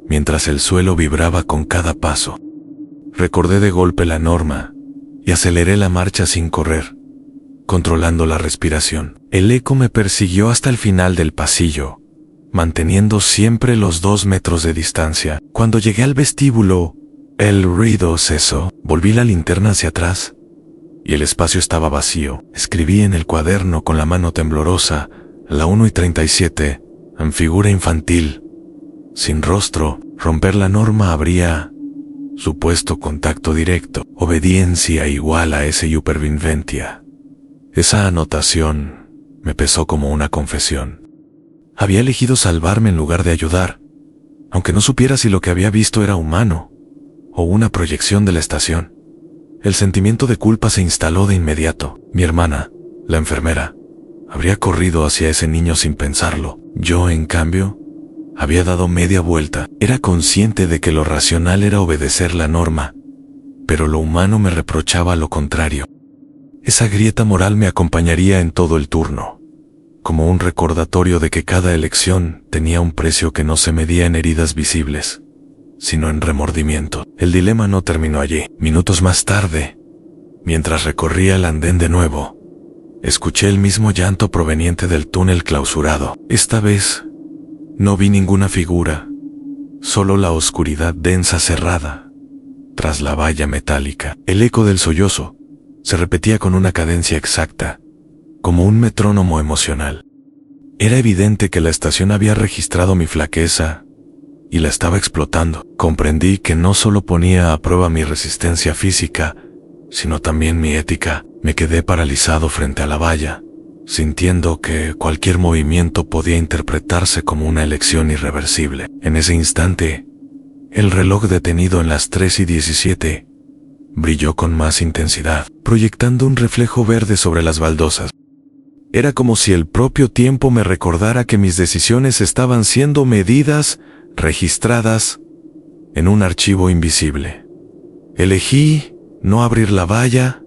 mientras el suelo vibraba con cada paso. Recordé de golpe la norma y aceleré la marcha sin correr, controlando la respiración. El eco me persiguió hasta el final del pasillo, manteniendo siempre los 2 metros de distancia. Cuando llegué al vestíbulo, el ruido cesó. Volví la linterna hacia atrás y el espacio estaba vacío. Escribí en el cuaderno con la mano temblorosa, la 1:37, en figura infantil, sin rostro. Romper la norma habría supuesto contacto directo, obediencia igual a ese supervivencia. Esa anotación me pesó como una confesión. Había elegido salvarme en lugar de ayudar, aunque no supiera si lo que había visto era humano o una proyección de la estación. El sentimiento de culpa se instaló de inmediato. Mi hermana, la enfermera, habría corrido hacia ese niño sin pensarlo. Yo, en cambio, había dado media vuelta. Era consciente de que lo racional era obedecer la norma, pero lo humano me reprochaba lo contrario. Esa grieta moral me acompañaría en todo el turno, como un recordatorio de que cada elección tenía un precio que no se medía en heridas visibles, sino en remordimiento. El dilema no terminó allí. Minutos más tarde, mientras recorría el andén de nuevo, escuché el mismo llanto proveniente del túnel clausurado. Esta vez, no vi ninguna figura, solo la oscuridad densa cerrada tras la valla metálica. El eco del sollozo se repetía con una cadencia exacta, como un metrónomo emocional. Era evidente que la estación había registrado mi flaqueza y la estaba explotando. Comprendí que no solo ponía a prueba mi resistencia física, sino también mi ética. Me quedé paralizado frente a la valla, sintiendo que cualquier movimiento podía interpretarse como una elección irreversible. En ese instante, el reloj detenido en las 3:17 brilló con más intensidad, proyectando un reflejo verde sobre las baldosas. Era como si el propio tiempo me recordara que mis decisiones estaban siendo medidas, registradas, en un archivo invisible. Elegí no abrir la valla,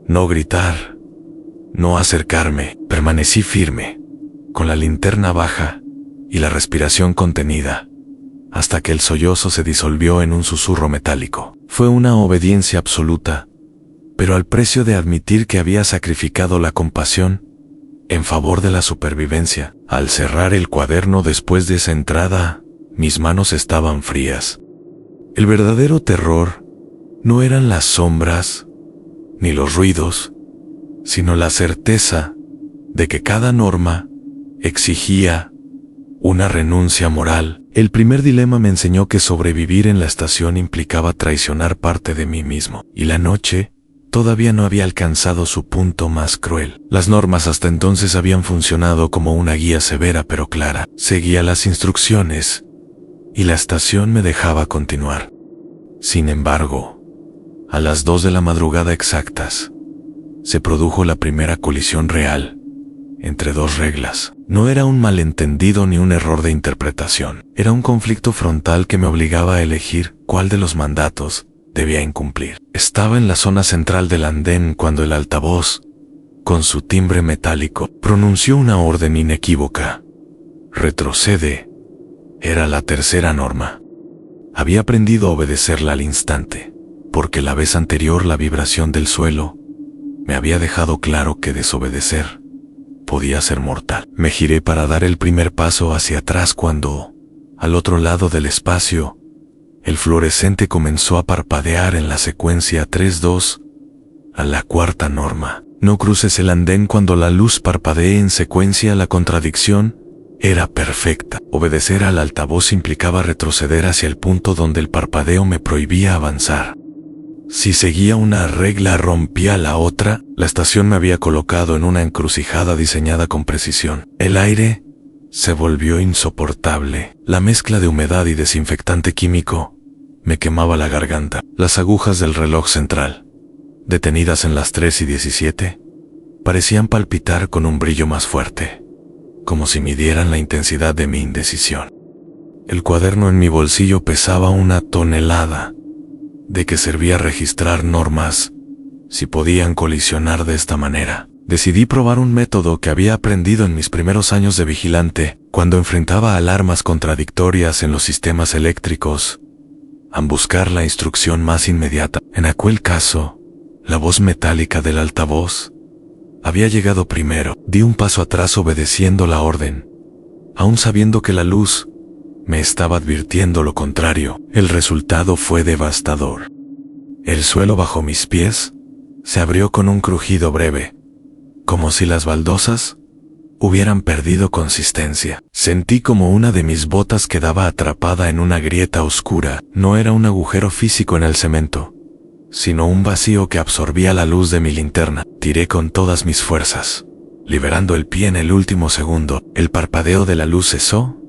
no gritar, no acercarme. Permanecí firme, con la linterna baja y la respiración contenida, hasta que el sollozo se disolvió en un susurro metálico. Fue una obediencia absoluta, pero al precio de admitir que había sacrificado la compasión en favor de la supervivencia. Al cerrar el cuaderno después de esa entrada, mis manos estaban frías. El verdadero terror no eran las sombras ni los ruidos, sino la certeza de que cada norma exigía una renuncia moral. El primer dilema me enseñó que sobrevivir en la estación implicaba traicionar parte de mí mismo, y la noche todavía no había alcanzado su punto más cruel. Las normas hasta entonces habían funcionado como una guía severa pero clara. Seguía las instrucciones y la estación me dejaba continuar. Sin embargo, a las 2 de la madrugada exactas, se produjo la primera colisión real entre 2 reglas. No era un malentendido ni un error de interpretación. Era un conflicto frontal que me obligaba a elegir cuál de los mandatos debía incumplir. Estaba en la zona central del andén cuando el altavoz, con su timbre metálico, pronunció una orden inequívoca. Retrocede. Era la tercera norma. Había aprendido a obedecerla al instante, porque la vez anterior la vibración del suelo me había dejado claro que desobedecer podía ser mortal. Me giré para dar el primer paso hacia atrás cuando, al otro lado del espacio, el fluorescente comenzó a parpadear en la secuencia 3-2 a la cuarta norma. No cruces el andén cuando la luz parpadee en secuencia. La contradicción era perfecta. Obedecer al altavoz implicaba retroceder hacia el punto donde el parpadeo me prohibía avanzar. Si seguía una regla, rompía la otra. La estación me había colocado en una encrucijada diseñada con precisión. El aire se volvió insoportable. La mezcla de humedad y desinfectante químico me quemaba la garganta. Las agujas del reloj central, detenidas en las 3:17, parecían palpitar con un brillo más fuerte, como si midieran la intensidad de mi indecisión. El cuaderno en mi bolsillo pesaba 1 tonelada. ¿De qué servía registrar normas si podían colisionar de esta manera? Decidí probar un método que había aprendido en mis primeros años de vigilante cuando enfrentaba alarmas contradictorias en los sistemas eléctricos, a buscar la instrucción más inmediata. En aquel caso, la voz metálica del altavoz había llegado primero. Di un paso atrás obedeciendo la orden, aún sabiendo que la luz me estaba advirtiendo lo contrario. El resultado fue devastador. El suelo bajo mis pies se abrió con un crujido breve, como si las baldosas hubieran perdido consistencia. Sentí como una de mis botas quedaba atrapada en una grieta oscura. No era un agujero físico en el cemento, sino un vacío que absorbía la luz de mi linterna. Tiré con todas mis fuerzas, liberando el pie en el último segundo. El parpadeo de la luz cesó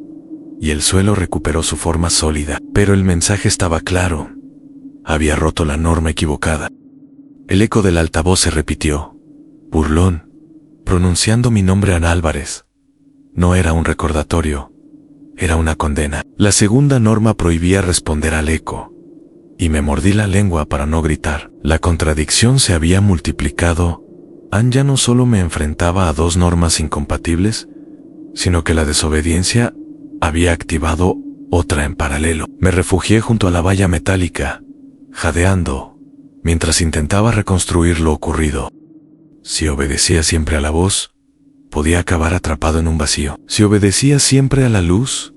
y el suelo recuperó su forma sólida. Pero el mensaje estaba claro. Había roto la norma equivocada. El eco del altavoz se repitió, burlón, pronunciando mi nombre: Ana Álvarez. No era un recordatorio, era una condena. La segunda norma prohibía responder al eco, y me mordí la lengua para no gritar. La contradicción se había multiplicado. Anne ya no solo me enfrentaba a 2 normas incompatibles, sino que la desobediencia había activado otra en paralelo. Me refugié junto a la valla metálica, jadeando, mientras intentaba reconstruir lo ocurrido. Si obedecía siempre a la voz, podía acabar atrapado en un vacío. Si obedecía siempre a la luz,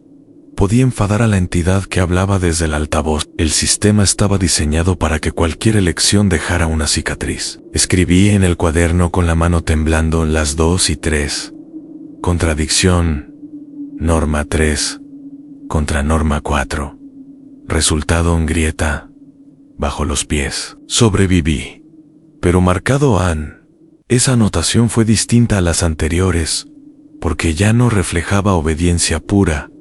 podía enfadar a la entidad que hablaba desde el altavoz. El sistema estaba diseñado para que cualquier elección dejara una cicatriz. Escribí en el cuaderno con la mano temblando las 2 y 3. Contradicción. Norma 3 contra norma 4. Resultado en grieta bajo los pies. Sobreviví, pero marcado Anne. Esa anotación fue distinta a las anteriores, porque ya no reflejaba obediencia pura,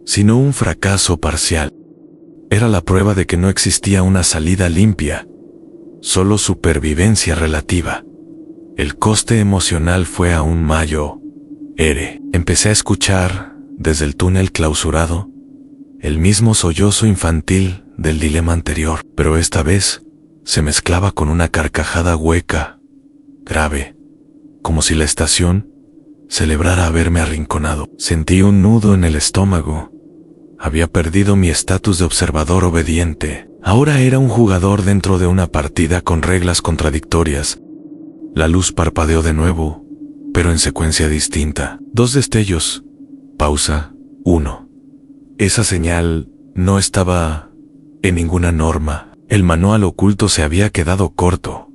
sino un fracaso parcial. Era la prueba de que no existía una salida limpia, solo supervivencia relativa. El coste emocional fue aún mayor. Empecé a escuchar, desde el túnel clausurado, el mismo sollozo infantil del dilema anterior, pero esta vez se mezclaba con una carcajada hueca, grave, como si la estación celebrara haberme arrinconado. Sentí un nudo en el estómago. Había perdido mi estatus de observador obediente. Ahora era un jugador dentro de una partida con reglas contradictorias. La luz parpadeó de nuevo, pero en secuencia distinta. 2 destellos. Pausa. 1. Esa señal no estaba en ninguna norma. El manual oculto se había quedado corto,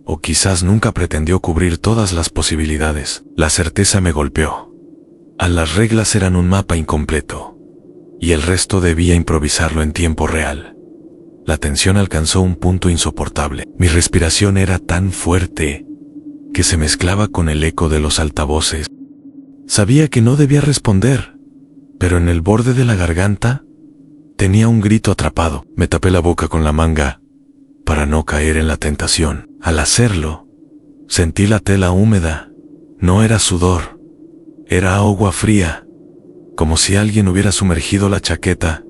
o quizás nunca pretendió cubrir todas las posibilidades. La certeza me golpeó. Las reglas eran un mapa incompleto, y el resto debía improvisarlo en tiempo real. La tensión alcanzó un punto insoportable. Mi respiración era tan fuerte que se mezclaba con el eco de los altavoces. Sabía que no debía responder, pero en el borde de la garganta tenía un grito atrapado. Me tapé la boca con la manga para no caer en la tentación. Al hacerlo, sentí la tela húmeda. No era sudor, era agua fría, como si alguien hubiera sumergido la chaqueta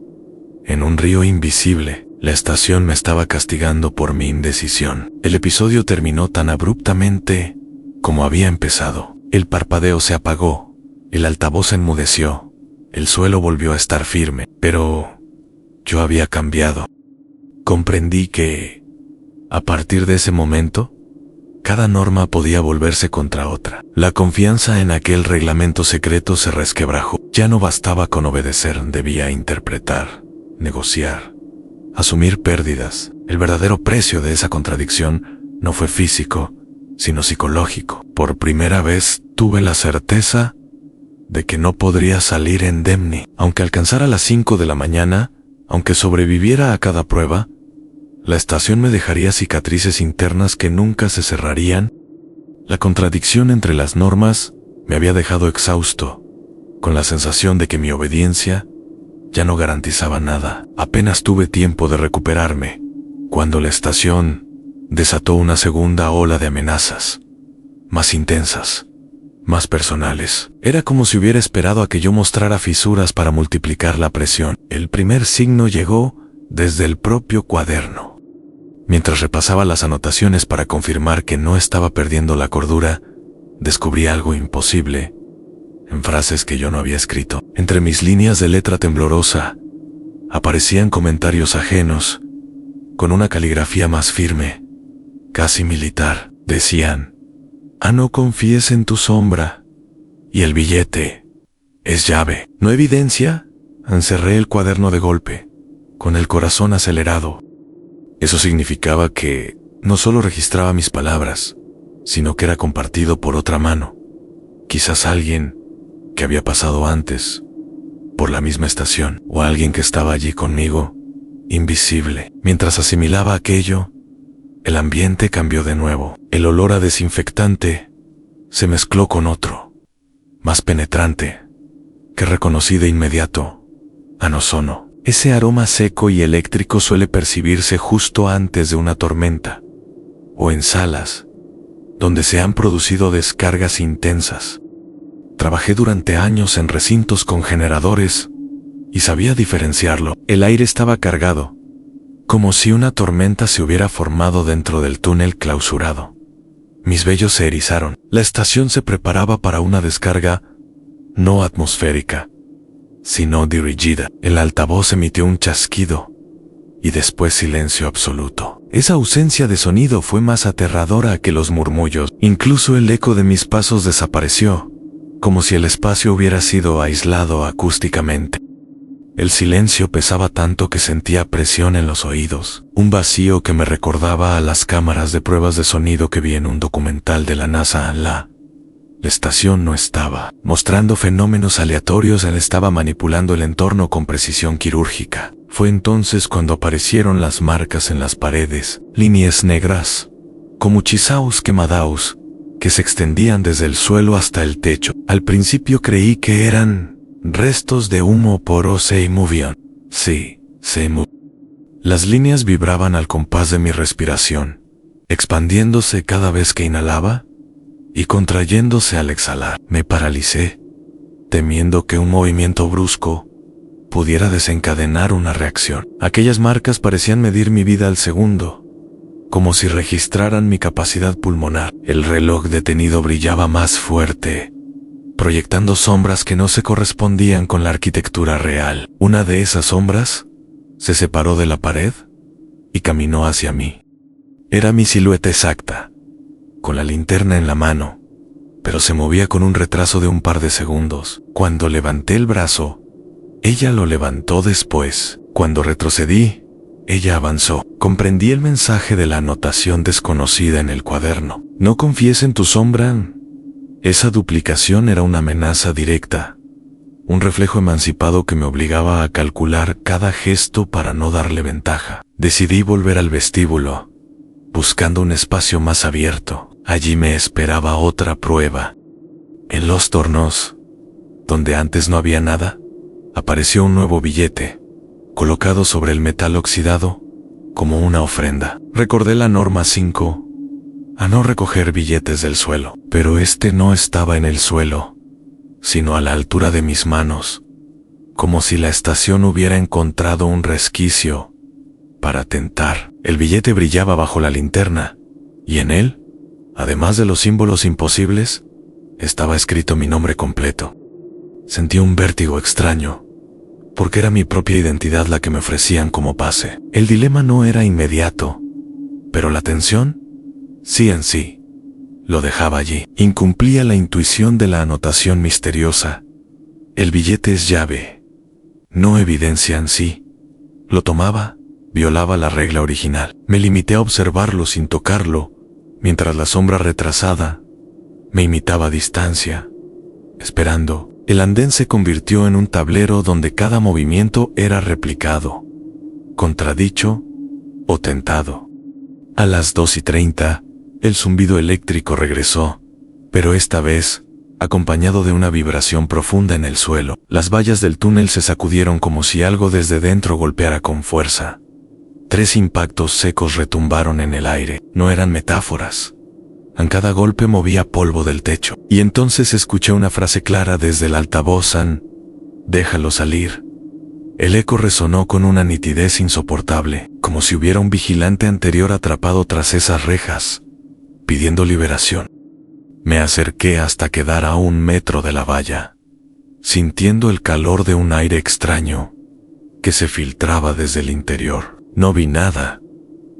en un río invisible. La estación me estaba castigando por mi indecisión. El episodio terminó tan abruptamente como había empezado. El parpadeo se apagó, el altavoz enmudeció, el suelo volvió a estar firme, pero yo había cambiado. Comprendí que, a partir de ese momento, cada norma podía volverse contra otra. La confianza en aquel reglamento secreto se resquebrajó. Ya no bastaba con obedecer, debía interpretar, negociar, asumir pérdidas. El verdadero precio de esa contradicción no fue físico, sino psicológico. Por primera vez tuve la certeza de que no podría salir indemne. Aunque alcanzara las 5 de la mañana, aunque sobreviviera a cada prueba, La estación me dejaría cicatrices internas que nunca se cerrarían. La contradicción entre las normas me había dejado exhausto, con la sensación de que mi obediencia ya no garantizaba nada. Apenas tuve tiempo de recuperarme, cuando la estación desató una segunda ola de amenazas, más intensas, más personales. Era como si hubiera esperado a que yo mostrara fisuras para multiplicar la presión. El primer signo llegó desde el propio cuaderno. Mientras repasaba las anotaciones para confirmar que no estaba perdiendo la cordura, descubrí algo imposible en frases que yo no había escrito. Entre mis líneas de letra temblorosa aparecían comentarios ajenos, con una caligrafía más firme, casi militar. Decían: no confíes en tu sombra. Y el billete es llave. ¿No evidencia? Encerré el cuaderno de golpe, con el corazón acelerado. Eso significaba que no solo registraba mis palabras, sino que era compartido por otra mano. Quizás alguien que había pasado antes por la misma estación, o alguien que estaba allí conmigo, invisible. Mientras asimilaba aquello, el ambiente cambió de nuevo. El olor a desinfectante se mezcló con otro, más penetrante, que reconocí de inmediato: anozono. Ese aroma seco y eléctrico suele percibirse justo antes de una tormenta, o en salas donde se han producido descargas intensas. Trabajé durante años en recintos con generadores y sabía diferenciarlo. El aire estaba cargado, como si una tormenta se hubiera formado dentro del túnel clausurado. Mis vellos se erizaron. La estación se preparaba para una descarga no atmosférica, sino dirigida. El altavoz emitió un chasquido y después silencio absoluto. Esa ausencia de sonido fue más aterradora que los murmullos. Incluso el eco de mis pasos desapareció, como si el espacio hubiera sido aislado acústicamente. El silencio pesaba tanto que sentía presión en los oídos, un vacío que me recordaba a las cámaras de pruebas de sonido que vi en un documental de la NASA. La estación no estaba mostrando fenómenos aleatorios, él estaba manipulando el entorno con precisión quirúrgica. Fue entonces cuando aparecieron las marcas en las paredes, líneas negras, como chisaos quemadaos, que se extendían desde el suelo hasta el techo. Al principio creí que eran restos de humo poro se movían. Sí, se movían. Las líneas vibraban al compás de mi respiración, expandiéndose cada vez que inhalaba y contrayéndose al exhalar. Me paralicé, temiendo que un movimiento brusco pudiera desencadenar una reacción. Aquellas marcas parecían medir mi vida al segundo, como si registraran mi capacidad pulmonar. El reloj detenido brillaba más fuerte, proyectando sombras que no se correspondían con la arquitectura real. Una de esas sombras se separó de la pared y caminó hacia mí. Era mi silueta exacta, con la linterna en la mano, pero se movía con un retraso de un par de segundos. Cuando levanté el brazo, ella lo levantó después. Cuando retrocedí, ella avanzó. Comprendí el mensaje de la anotación desconocida en el cuaderno. No confíes en tu sombra. Esa duplicación era una amenaza directa, un reflejo emancipado que me obligaba a calcular cada gesto para no darle ventaja. Decidí volver al vestíbulo, buscando un espacio más abierto. Allí me esperaba otra prueba. En los tornos, donde antes no había nada, apareció un nuevo billete, colocado sobre el metal oxidado, como una ofrenda. Recordé la norma 5, a no recoger billetes del suelo, pero este no estaba en el suelo, sino a la altura de mis manos, como si la estación hubiera encontrado un resquicio para tentar. El billete brillaba bajo la linterna, y en él, además de los símbolos imposibles, estaba escrito mi nombre completo. Sentí un vértigo extraño, porque era mi propia identidad la que me ofrecían como pase. El dilema no era inmediato, pero la tensión, sí en sí, lo dejaba allí. Incumplía la intuición de la anotación misteriosa. El billete es llave, no evidencia en sí. Lo tomaba, violaba la regla original. Me limité a observarlo sin tocarlo, mientras la sombra retrasada me imitaba a distancia, esperando. El andén se convirtió en un tablero donde cada movimiento era replicado, contradicho o tentado. A las 2:30, el zumbido eléctrico regresó, pero esta vez, acompañado de una vibración profunda en el suelo. Las vallas del túnel se sacudieron como si algo desde dentro golpeara con fuerza. 3 impactos secos retumbaron en el aire. No eran metáforas. En cada golpe movía polvo del techo. Y entonces escuché una frase clara desde el altavoz: «Déjalo salir». El eco resonó con una nitidez insoportable, como si hubiera un vigilante anterior atrapado tras esas rejas, pidiendo liberación. Me acerqué hasta quedar a 1 metro de la valla, sintiendo el calor de un aire extraño que se filtraba desde el interior. No vi nada,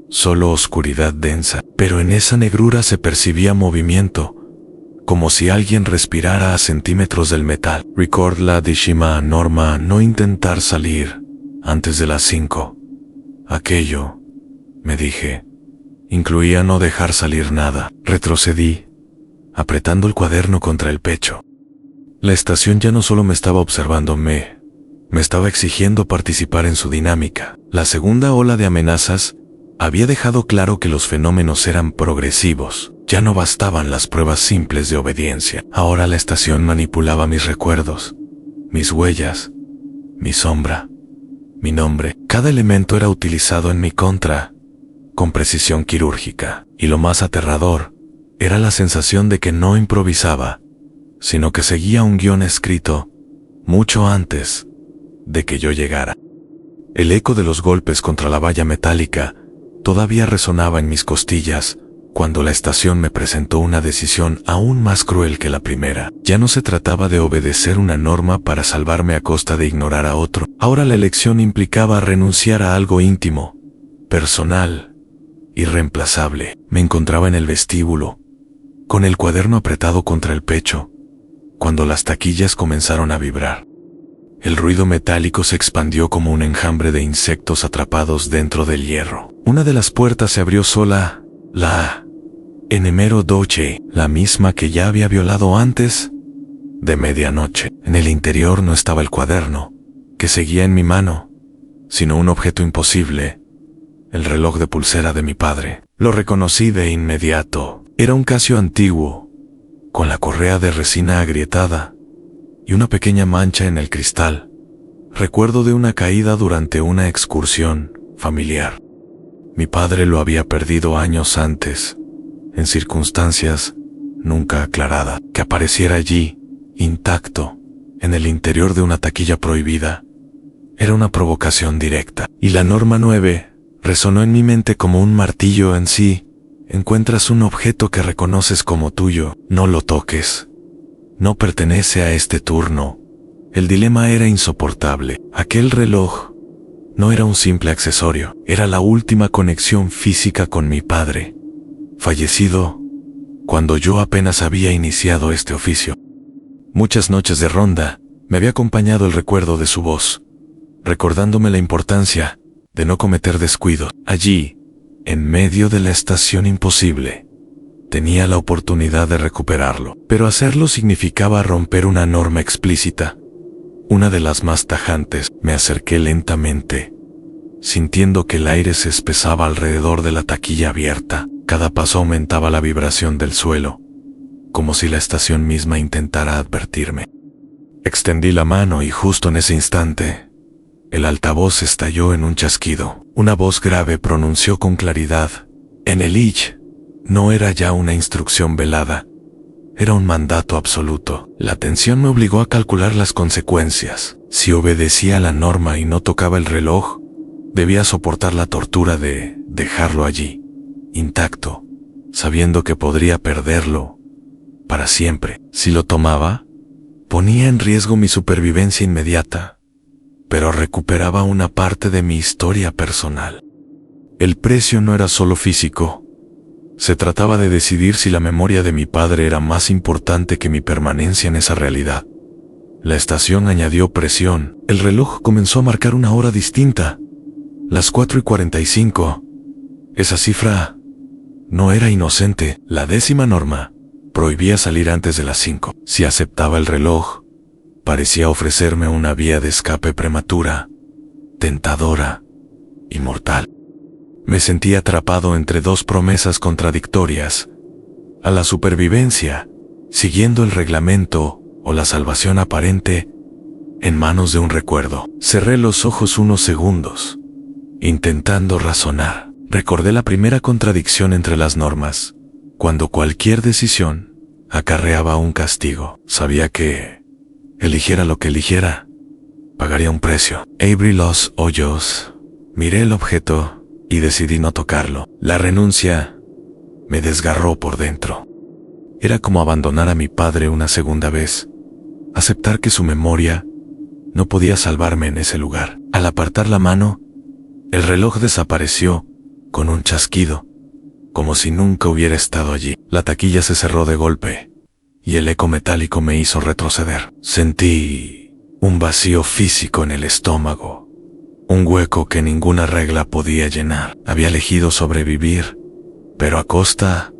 solo oscuridad densa, pero en esa negrura se percibía movimiento, como si alguien respirara a centímetros del metal. Record la décima norma: no intentar salir antes de las 5. Aquello, me dije, incluía no dejar salir nada. Retrocedí, apretando el cuaderno contra el pecho. La estación ya no solo me estaba observando, me estaba exigiendo participar en su dinámica. La segunda ola de amenazas había dejado claro que los fenómenos eran progresivos. Ya no bastaban las pruebas simples de obediencia. Ahora la estación manipulaba mis recuerdos, mis huellas, mi sombra, mi nombre. Cada elemento era utilizado en mi contra, con precisión quirúrgica. Y lo más aterrador era la sensación de que no improvisaba, sino que seguía un guión escrito mucho antes de que yo llegara. El eco de los golpes contra la valla metálica todavía resonaba en mis costillas cuando la estación me presentó una decisión aún más cruel que la primera. Ya no se trataba de obedecer una norma para salvarme a costa de ignorar a otro. Ahora la elección implicaba renunciar a algo íntimo, personal, irreemplazable. Me encontraba en el vestíbulo, con el cuaderno apretado contra el pecho, cuando las taquillas comenzaron a vibrar. El ruido metálico se expandió como un enjambre de insectos atrapados dentro del hierro. Una de las puertas se abrió sola, la Enmero Doce, la misma que ya había violado antes de medianoche. En el interior no estaba el cuaderno, que seguía en mi mano, sino un objeto imposible, el reloj de pulsera de mi padre. Lo reconocí de inmediato. Era un Casio antiguo, con la correa de resina agrietada y una pequeña mancha en el cristal, recuerdo de una caída durante una excursión familiar. Mi padre lo había perdido años antes, en circunstancias nunca aclaradas. Que apareciera allí, intacto, en el interior de una taquilla prohibida, era una provocación directa. Y la norma 9 resonó en mi mente como un martillo en sí. Encuentras un objeto que reconoces como tuyo, no lo toques. No pertenece a este turno. El dilema era insoportable. Aquel reloj no era un simple accesorio, era la última conexión física con mi padre, fallecido cuando yo apenas había iniciado este oficio. Muchas noches de ronda me había acompañado el recuerdo de su voz, recordándome la importancia de no cometer descuidos. Allí, en medio de la estación imposible, tenía la oportunidad de recuperarlo, pero hacerlo significaba romper una norma explícita, una de las más tajantes. Me acerqué lentamente, sintiendo que el aire se espesaba alrededor de la taquilla abierta. Cada paso aumentaba la vibración del suelo, como si la estación misma intentara advertirme. Extendí la mano y justo en ese instante, el altavoz estalló en un chasquido. Una voz grave pronunció con claridad: «En el Ich». No era ya una instrucción velada, era un mandato absoluto. La tensión me obligó a calcular las consecuencias. Si obedecía a la norma y no tocaba el reloj, debía soportar la tortura de dejarlo allí, intacto, sabiendo que podría perderlo para siempre. Si lo tomaba, ponía en riesgo mi supervivencia inmediata, pero recuperaba una parte de mi historia personal. El precio no era solo físico. Se trataba de decidir si la memoria de mi padre era más importante que mi permanencia en esa realidad. La estación añadió presión. El reloj comenzó a marcar una hora distinta. Las 4:45. Esa cifra no era inocente. La 10ª norma prohibía salir antes de las 5. Si aceptaba el reloj, parecía ofrecerme una vía de escape prematura, tentadora y mortal. Me sentí atrapado entre dos promesas contradictorias: a la supervivencia, siguiendo el reglamento, o la salvación aparente, en manos de un recuerdo. Cerré los ojos unos segundos, intentando razonar. Recordé la primera contradicción entre las normas, cuando cualquier decisión acarreaba un castigo. Sabía que, eligiera lo que eligiera, pagaría un precio. Abrí los ojos, miré el objeto y decidí no tocarlo. La renuncia me desgarró por dentro. Era como abandonar a mi padre una segunda vez, aceptar que su memoria no podía salvarme en ese lugar. Al apartar la mano, el reloj desapareció con un chasquido, como si nunca hubiera estado allí. La taquilla se cerró de golpe, y el eco metálico me hizo retroceder. Sentí un vacío físico en el estómago, un hueco que ninguna regla podía llenar. Había elegido sobrevivir, pero a costa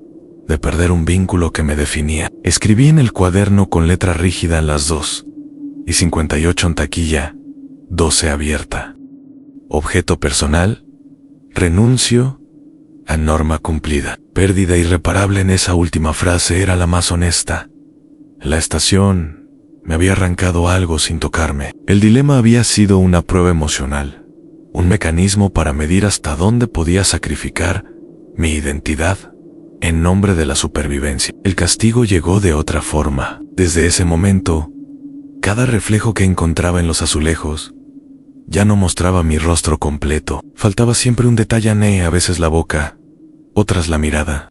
de perder un vínculo que me definía. Escribí en el cuaderno con letra rígida las 2:58 en taquilla, 12 abierta. Objeto personal: renuncio a norma cumplida. Pérdida irreparable. En esa última frase era la más honesta. La estación me había arrancado algo sin tocarme. El dilema había sido una prueba emocional, un mecanismo para medir hasta dónde podía sacrificar mi identidad en nombre de la supervivencia. El castigo llegó de otra forma. Desde ese momento, cada reflejo que encontraba en los azulejos ya no mostraba mi rostro completo. Faltaba siempre un detalle, a veces la boca, otras la mirada.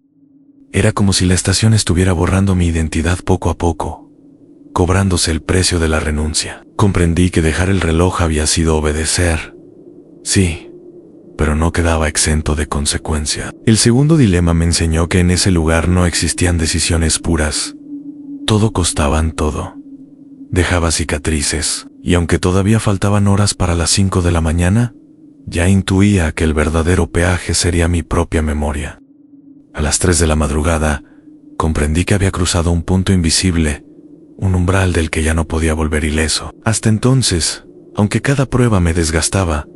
Era como si la estación estuviera borrando mi identidad poco a poco, cobrándose el precio de la renuncia. Comprendí que dejar el reloj había sido obedecer. Sí, pero no quedaba exento de consecuencia. El segundo dilema me enseñó que en ese lugar no existían decisiones puras. Todo costaban todo. Dejaba cicatrices, y aunque todavía faltaban horas para las 5 de la mañana, ya intuía que el verdadero peaje sería mi propia memoria. A las 3 de la madrugada, comprendí que había cruzado un punto invisible, un umbral del que ya no podía volver ileso. Hasta entonces, aunque cada prueba me desgastaba,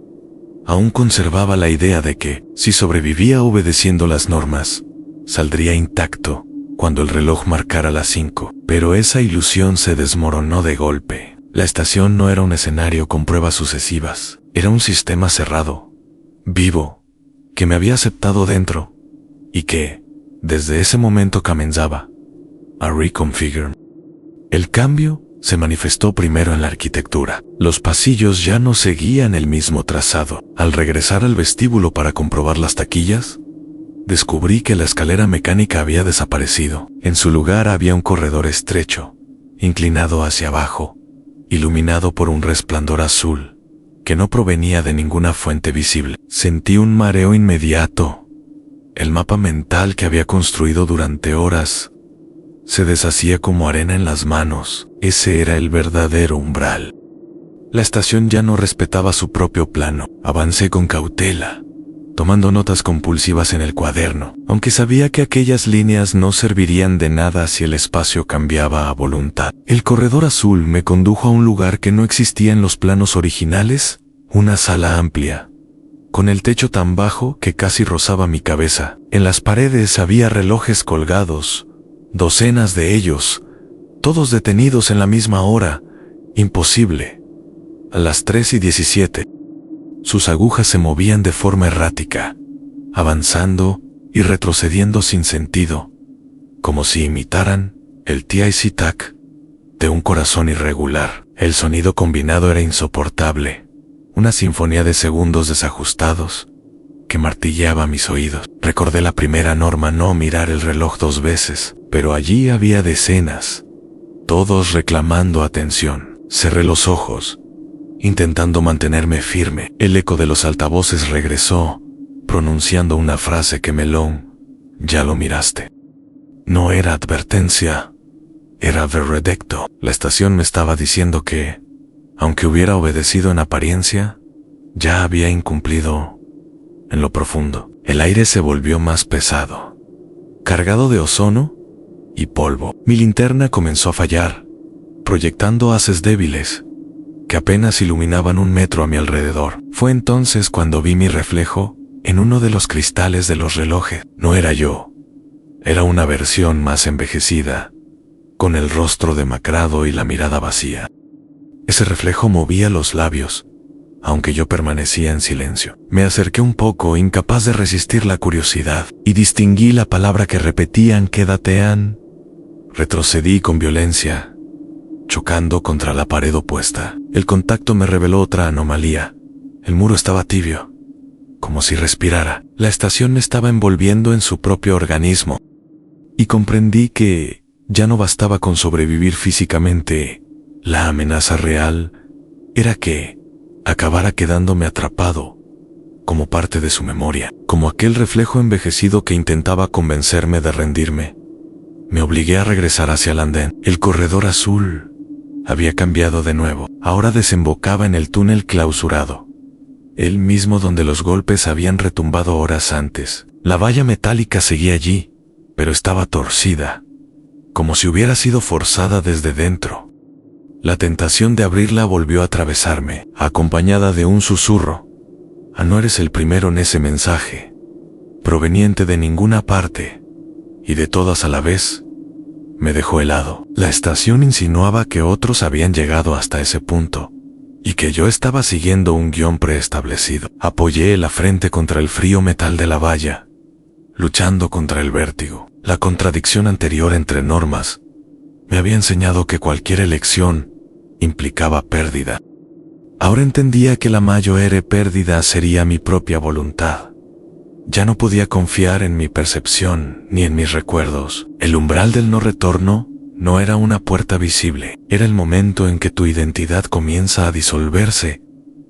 aún conservaba la idea de que, si sobrevivía obedeciendo las normas, saldría intacto cuando el reloj marcara las 5. Pero esa ilusión se desmoronó de golpe. La estación no era un escenario con pruebas sucesivas. Era un sistema cerrado, vivo, que me había aceptado dentro, y que, desde ese momento comenzaba a reconfigure. El cambio se manifestó primero en la arquitectura. Los pasillos ya no seguían el mismo trazado. Al regresar al vestíbulo para comprobar las taquillas, descubrí que la escalera mecánica había desaparecido. En su lugar había un corredor estrecho, inclinado hacia abajo, iluminado por un resplandor azul que no provenía de ninguna fuente visible. Sentí un mareo inmediato. El mapa mental que había construido durante horas se deshacía como arena en las manos. Ese era el verdadero umbral. La estación ya no respetaba su propio plano. Avancé con cautela, tomando notas compulsivas en el cuaderno, aunque sabía que aquellas líneas no servirían de nada si el espacio cambiaba a voluntad. El corredor azul me condujo a un lugar que no existía en los planos originales, una sala amplia, con el techo tan bajo que casi rozaba mi cabeza. En las paredes había relojes colgados, docenas de ellos, todos detenidos en la misma hora. Imposible. A las 3:17. Sus agujas se movían de forma errática, avanzando y retrocediendo sin sentido, como si imitaran el tic-tac de un corazón irregular. El sonido combinado era insoportable, una sinfonía de segundos desajustados que martilleaba mis oídos. Recordé la primera norma: no mirar el reloj 2 veces, pero allí había decenas, todos reclamando atención. Cerré los ojos, intentando mantenerme firme. El eco de los altavoces regresó, pronunciando una frase que Melón, ya lo miraste. No era advertencia, era veredicto. La estación me estaba diciendo que, aunque hubiera obedecido en apariencia, ya había incumplido en lo profundo. El aire se volvió más pesado, cargado de ozono y polvo. Mi linterna comenzó a fallar, proyectando haces débiles que apenas iluminaban 1 metro a mi alrededor. Fue entonces cuando vi mi reflejo en uno de los cristales de los relojes. No era yo. Era una versión más envejecida, con el rostro demacrado y la mirada vacía. Ese reflejo movía los labios, aunque yo permanecía en silencio. Me acerqué un poco, incapaz de resistir la curiosidad, y distinguí la palabra que repetían: quédate, Ann. Retrocedí con violencia, chocando contra la pared opuesta. El contacto me reveló otra anomalía. El muro estaba tibio, como si respirara. La estación me estaba envolviendo en su propio organismo, y comprendí que ya no bastaba con sobrevivir físicamente. La amenaza real era que acabara quedándome atrapado, como parte de su memoria, como aquel reflejo envejecido que intentaba convencerme de rendirme. Me obligué a regresar hacia el andén. El corredor azul había cambiado de nuevo. Ahora desembocaba en el túnel clausurado, el mismo donde los golpes habían retumbado horas antes. La valla metálica seguía allí, pero estaba torcida, como si hubiera sido forzada desde dentro. La tentación de abrirla volvió a atravesarme, acompañada de un susurro. No eres el primero en ese mensaje, proveniente de ninguna parte, y de todas a la vez. Me dejó helado. La estación insinuaba que otros habían llegado hasta ese punto, y que yo estaba siguiendo un guión preestablecido. Apoyé la frente contra el frío metal de la valla, luchando contra el vértigo. La contradicción anterior entre normas me había enseñado que cualquier elección implicaba pérdida. Ahora entendía que la mayor pérdida sería mi propia voluntad. Ya no podía confiar en mi percepción ni en mis recuerdos. El umbral del no retorno no era una puerta visible, era el momento en que tu identidad comienza a disolverse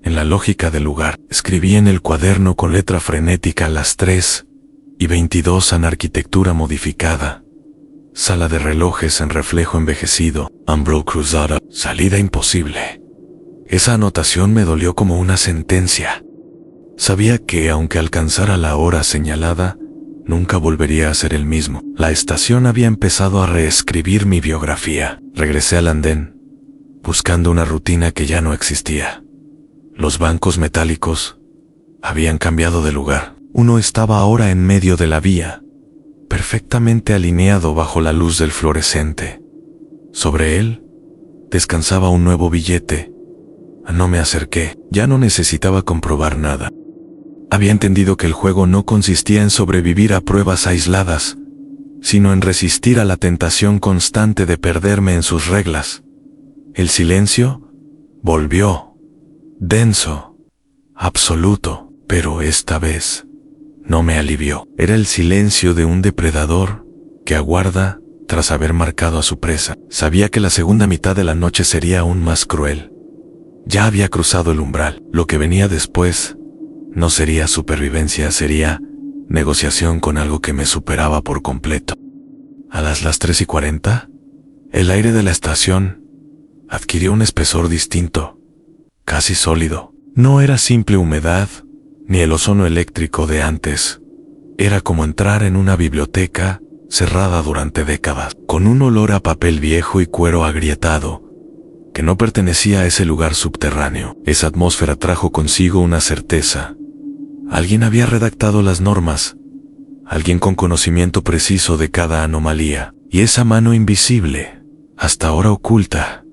en la lógica del lugar. Escribí en el cuaderno con letra frenética las 3:22 en arquitectura modificada. Sala de relojes en reflejo envejecido, Umbral cruzada, salida imposible. Esa anotación me dolió como una sentencia. Sabía que, aunque alcanzara la hora señalada, nunca volvería a ser el mismo. La estación había empezado a reescribir mi biografía. Regresé al andén, buscando una rutina que ya no existía. Los bancos metálicos habían cambiado de lugar. Uno estaba ahora en medio de la vía, perfectamente alineado bajo la luz del fluorescente. Sobre él descansaba un nuevo billete. No me acerqué. Ya no necesitaba comprobar nada. Había entendido que el juego no consistía en sobrevivir a pruebas aisladas, sino en resistir a la tentación constante de perderme en sus reglas. El silencio volvió, denso, absoluto, pero esta vez no me alivió. Era el silencio de un depredador que aguarda tras haber marcado a su presa. Sabía que la segunda mitad de la noche sería aún más cruel. Ya había cruzado el umbral. Lo que venía después no sería supervivencia, sería negociación con algo que me superaba por completo. A las 3:40, el aire de la estación adquirió un espesor distinto, casi sólido. No era simple humedad, ni el ozono eléctrico de antes. Era como entrar en una biblioteca cerrada durante décadas, con un olor a papel viejo y cuero agrietado, que no pertenecía a ese lugar subterráneo. Esa atmósfera trajo consigo una certeza. Alguien había redactado las normas, alguien con conocimiento preciso de cada anomalía, y esa mano invisible, hasta ahora oculta,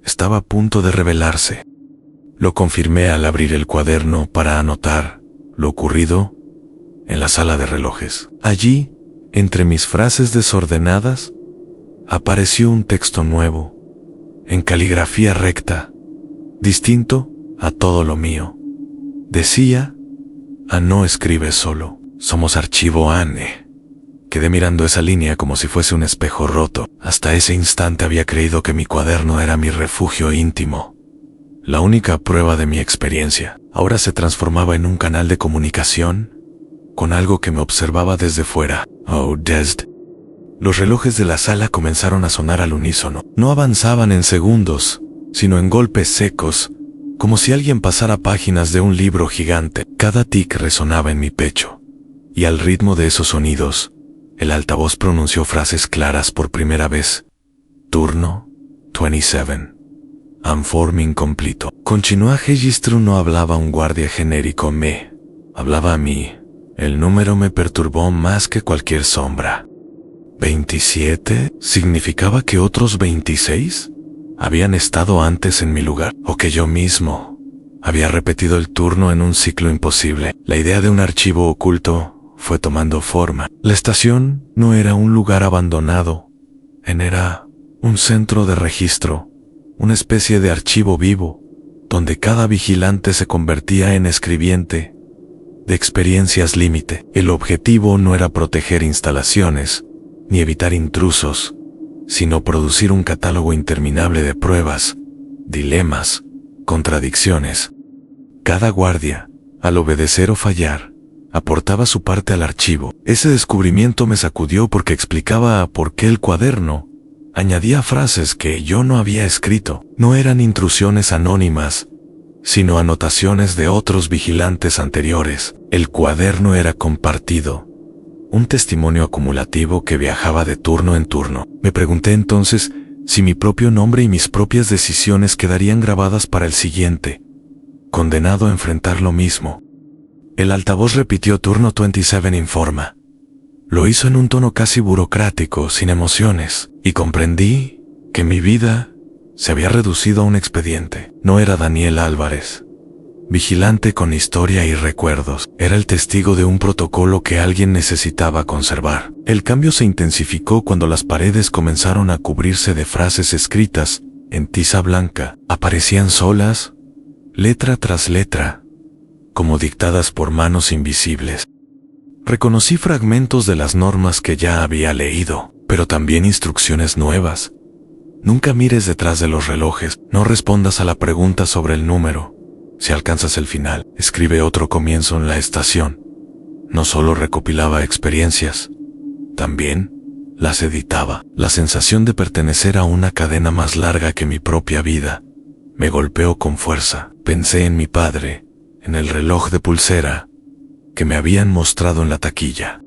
estaba a punto de revelarse. Lo confirmé al abrir el cuaderno para anotar lo ocurrido en la sala de relojes. Allí, entre mis frases desordenadas, apareció un texto nuevo, en caligrafía recta, distinto a todo lo mío. Decía: no escribes solo, somos archivo Anne. Quedé mirando esa línea como si fuese un espejo roto. Hasta ese instante había creído que mi cuaderno era mi refugio íntimo, la única prueba de mi experiencia. Ahora se transformaba en un canal de comunicación con algo que me observaba desde fuera. Oh, Desd. Los relojes de la sala comenzaron a sonar al unísono. No avanzaban en segundos, sino en golpes secos, como si alguien pasara páginas de un libro gigante. Cada tic resonaba en mi pecho, y al ritmo de esos sonidos, el altavoz pronunció frases claras por primera vez. Turno 27. Informing completo. Continúa registro. No hablaba un guardia genérico, me hablaba a mí, El número me perturbó más que cualquier sombra. ¿27? ¿Significaba que otros 26 habían estado antes en mi lugar? ¿O que yo mismo había repetido el turno en un ciclo imposible? La idea de un archivo oculto fue tomando forma. La estación no era un lugar abandonado, era un centro de registro, una especie de archivo vivo, donde cada vigilante se convertía en escribiente de experiencias límite. El objetivo no era proteger instalaciones, ni evitar intrusos, sino producir un catálogo interminable de pruebas, dilemas, contradicciones. Cada guardia, al obedecer o fallar, aportaba su parte al archivo. Ese descubrimiento me sacudió porque explicaba por qué el cuaderno añadía frases que yo no había escrito. No eran intrusiones anónimas, sino anotaciones de otros vigilantes anteriores. El cuaderno era compartido, un testimonio acumulativo que viajaba de turno en turno. Me pregunté entonces si mi propio nombre y mis propias decisiones quedarían grabadas para el siguiente, condenado a enfrentar lo mismo. El altavoz repitió turno 27 informa. Lo hizo en un tono casi burocrático, sin emociones, y comprendí que mi vida se había reducido a un expediente. No era Daniel Álvarez, vigilante con historia y recuerdos. Era el testigo de un protocolo que alguien necesitaba conservar. El cambio se intensificó cuando las paredes comenzaron a cubrirse de frases escritas en tiza blanca. Aparecían solas, letra tras letra, como dictadas por manos invisibles. Reconocí fragmentos de las normas que ya había leído, pero también instrucciones nuevas. Nunca mires detrás de los relojes, no respondas a la pregunta sobre el número. Si alcanzas el final, escribe otro comienzo en la estación. No solo recopilaba experiencias, también las editaba. La sensación de pertenecer a una cadena más larga que mi propia vida me golpeó con fuerza. Pensé en mi padre, en el reloj de pulsera que me habían mostrado en la taquilla.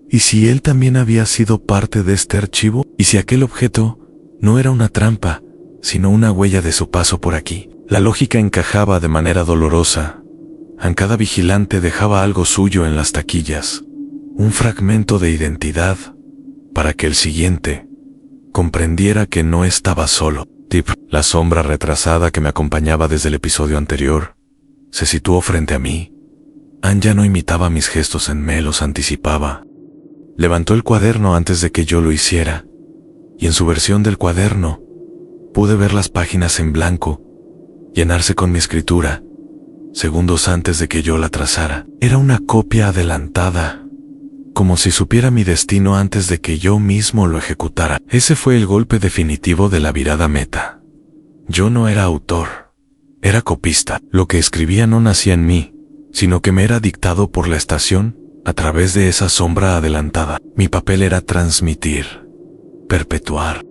¿Y si él también había sido parte de este archivo? ¿Y si aquel objeto no era una trampa, sino una huella de su paso por aquí? La lógica encajaba de manera dolorosa. En cada vigilante dejaba algo suyo en las taquillas, un fragmento de identidad, para que el siguiente comprendiera que no estaba solo. Tip: la sombra retrasada que me acompañaba desde el episodio anterior se situó frente a mí. Ann ya no imitaba mis gestos, me los anticipaba. Levantó el cuaderno antes de que yo lo hiciera, y en su versión del cuaderno pude ver las páginas en blanco llenarse con mi escritura, segundos antes de que yo la trazara. Era una copia adelantada, como si supiera mi destino antes de que yo mismo lo ejecutara. Ese fue el golpe definitivo de la virada meta. Yo no era autor, era copista. Lo que escribía no nacía en mí, sino que me era dictado por la estación a través de esa sombra adelantada. Mi papel era transmitir, perpetuar.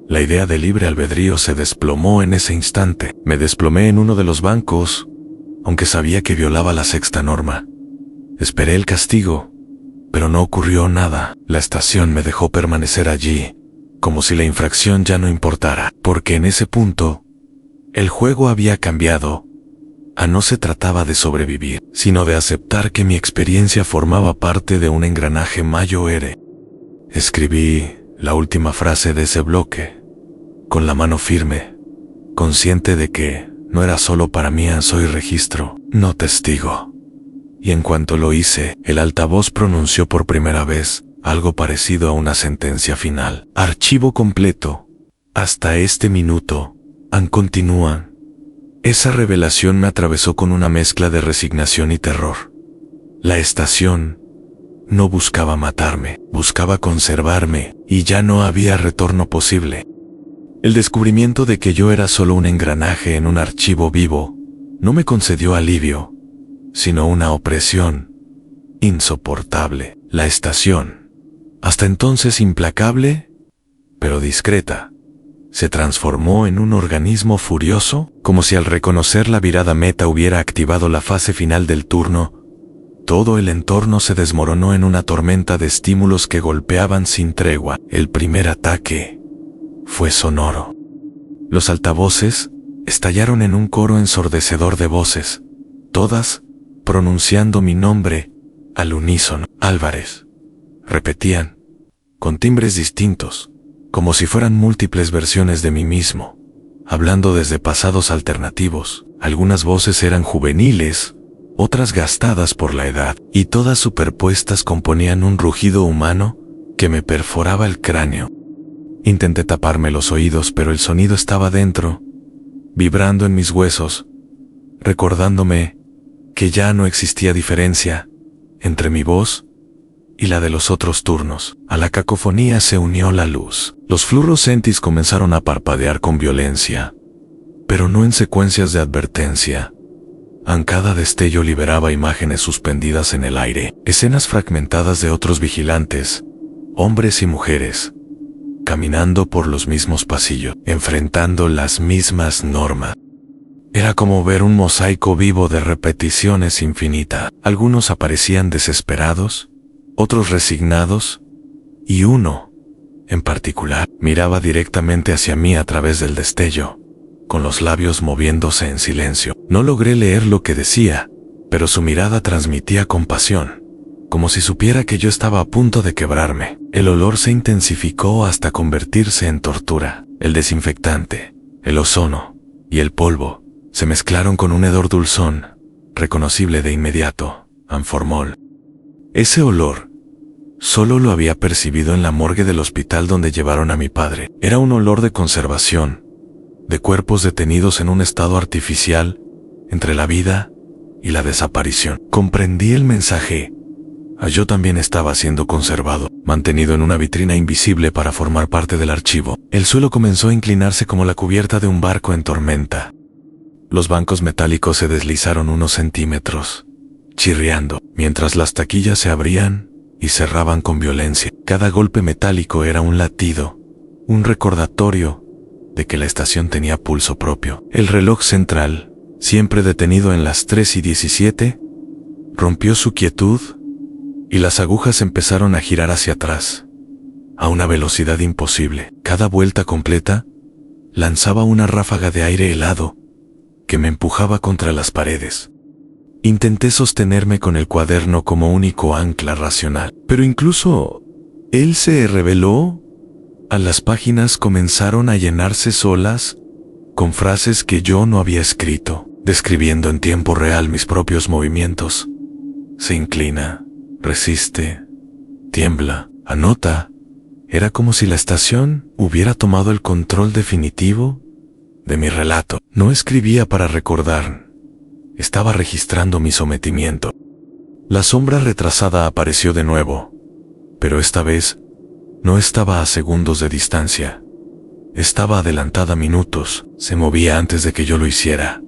La idea de libre albedrío se desplomó en ese instante. Me desplomé en uno de los bancos, aunque sabía que violaba la sexta norma. Esperé el castigo, pero no ocurrió nada. La estación me dejó permanecer allí, como si la infracción ya no importara, porque en ese punto, el juego había cambiado. No se trataba de sobrevivir, sino de aceptar que mi experiencia formaba parte de un engranaje mayor. Escribí la última frase de ese bloque, con la mano firme, consciente de que no era solo para mí. Soy registro, no testigo. Y en cuanto lo hice, el altavoz pronunció por primera vez algo parecido a una sentencia final. Archivo completo. Hasta este minuto. Continúan. Esa revelación me atravesó con una mezcla de resignación y terror. La estación no buscaba matarme, buscaba conservarme, y ya no había retorno posible. El descubrimiento de que yo era solo un engranaje en un archivo vivo no me concedió alivio, sino una opresión insoportable. La estación, hasta entonces implacable, pero discreta, se transformó en un organismo furioso, como si al reconocer la virada meta hubiera activado la fase final del turno. Todo el entorno se desmoronó en una tormenta de estímulos que golpeaban sin tregua. El primer ataque fue sonoro. Los altavoces estallaron en un coro ensordecedor de voces, todas pronunciando mi nombre al unísono. Álvarez. Repetían, con timbres distintos, como si fueran múltiples versiones de mí mismo, hablando desde pasados alternativos. Algunas voces eran juveniles, otras gastadas por la edad, y todas superpuestas componían un rugido humano que me perforaba el cráneo. Intenté taparme los oídos, pero el sonido estaba dentro, vibrando en mis huesos, recordándome que ya no existía diferencia entre mi voz y la de los otros turnos. A la cacofonía se unió la luz. Los fluorescentes comenzaron a parpadear con violencia, pero no en secuencias de advertencia. Cada destello liberaba imágenes suspendidas en el aire, escenas fragmentadas de otros vigilantes, hombres y mujeres, caminando por los mismos pasillos, enfrentando las mismas normas. Era como ver un mosaico vivo de repeticiones infinita. Algunos aparecían desesperados, otros resignados, y uno, en particular, miraba directamente hacia mí a través del destello, con los labios moviéndose en silencio. No logré leer lo que decía, pero su mirada transmitía compasión, como si supiera que yo estaba a punto de quebrarme. El olor se intensificó hasta convertirse en tortura. El desinfectante, el ozono y el polvo se mezclaron con un hedor dulzón, reconocible de inmediato, anformol. Ese olor solo lo había percibido en la morgue del hospital donde llevaron a mi padre. Era un olor de conservación, de cuerpos detenidos en un estado artificial entre la vida y la desaparición. Comprendí el mensaje. Yo también estaba siendo conservado, mantenido en una vitrina invisible para formar parte del archivo. El suelo comenzó a inclinarse como la cubierta de un barco en tormenta. Los bancos metálicos se deslizaron unos centímetros, chirriando, mientras las taquillas se abrían y cerraban con violencia. Cada golpe metálico era un latido, un recordatorio de que la estación tenía pulso propio. El reloj central, siempre detenido en las 3:17, rompió su quietud y las agujas empezaron a girar hacia atrás, a una velocidad imposible. Cada vuelta completa lanzaba una ráfaga de aire helado que me empujaba contra las paredes. Intenté sostenerme con el cuaderno como único ancla racional, pero incluso él se rebeló. Las páginas comenzaron a llenarse solas con frases que yo no había escrito, describiendo en tiempo real mis propios movimientos. Se inclina, resiste, tiembla, anota. Era como si la estación hubiera tomado el control definitivo de mi relato. No escribía para recordar, estaba registrando mi sometimiento. La sombra retrasada apareció de nuevo, pero esta vez no estaba a segundos de distancia. Estaba adelantada minutos. Se movía antes de que yo lo hiciera,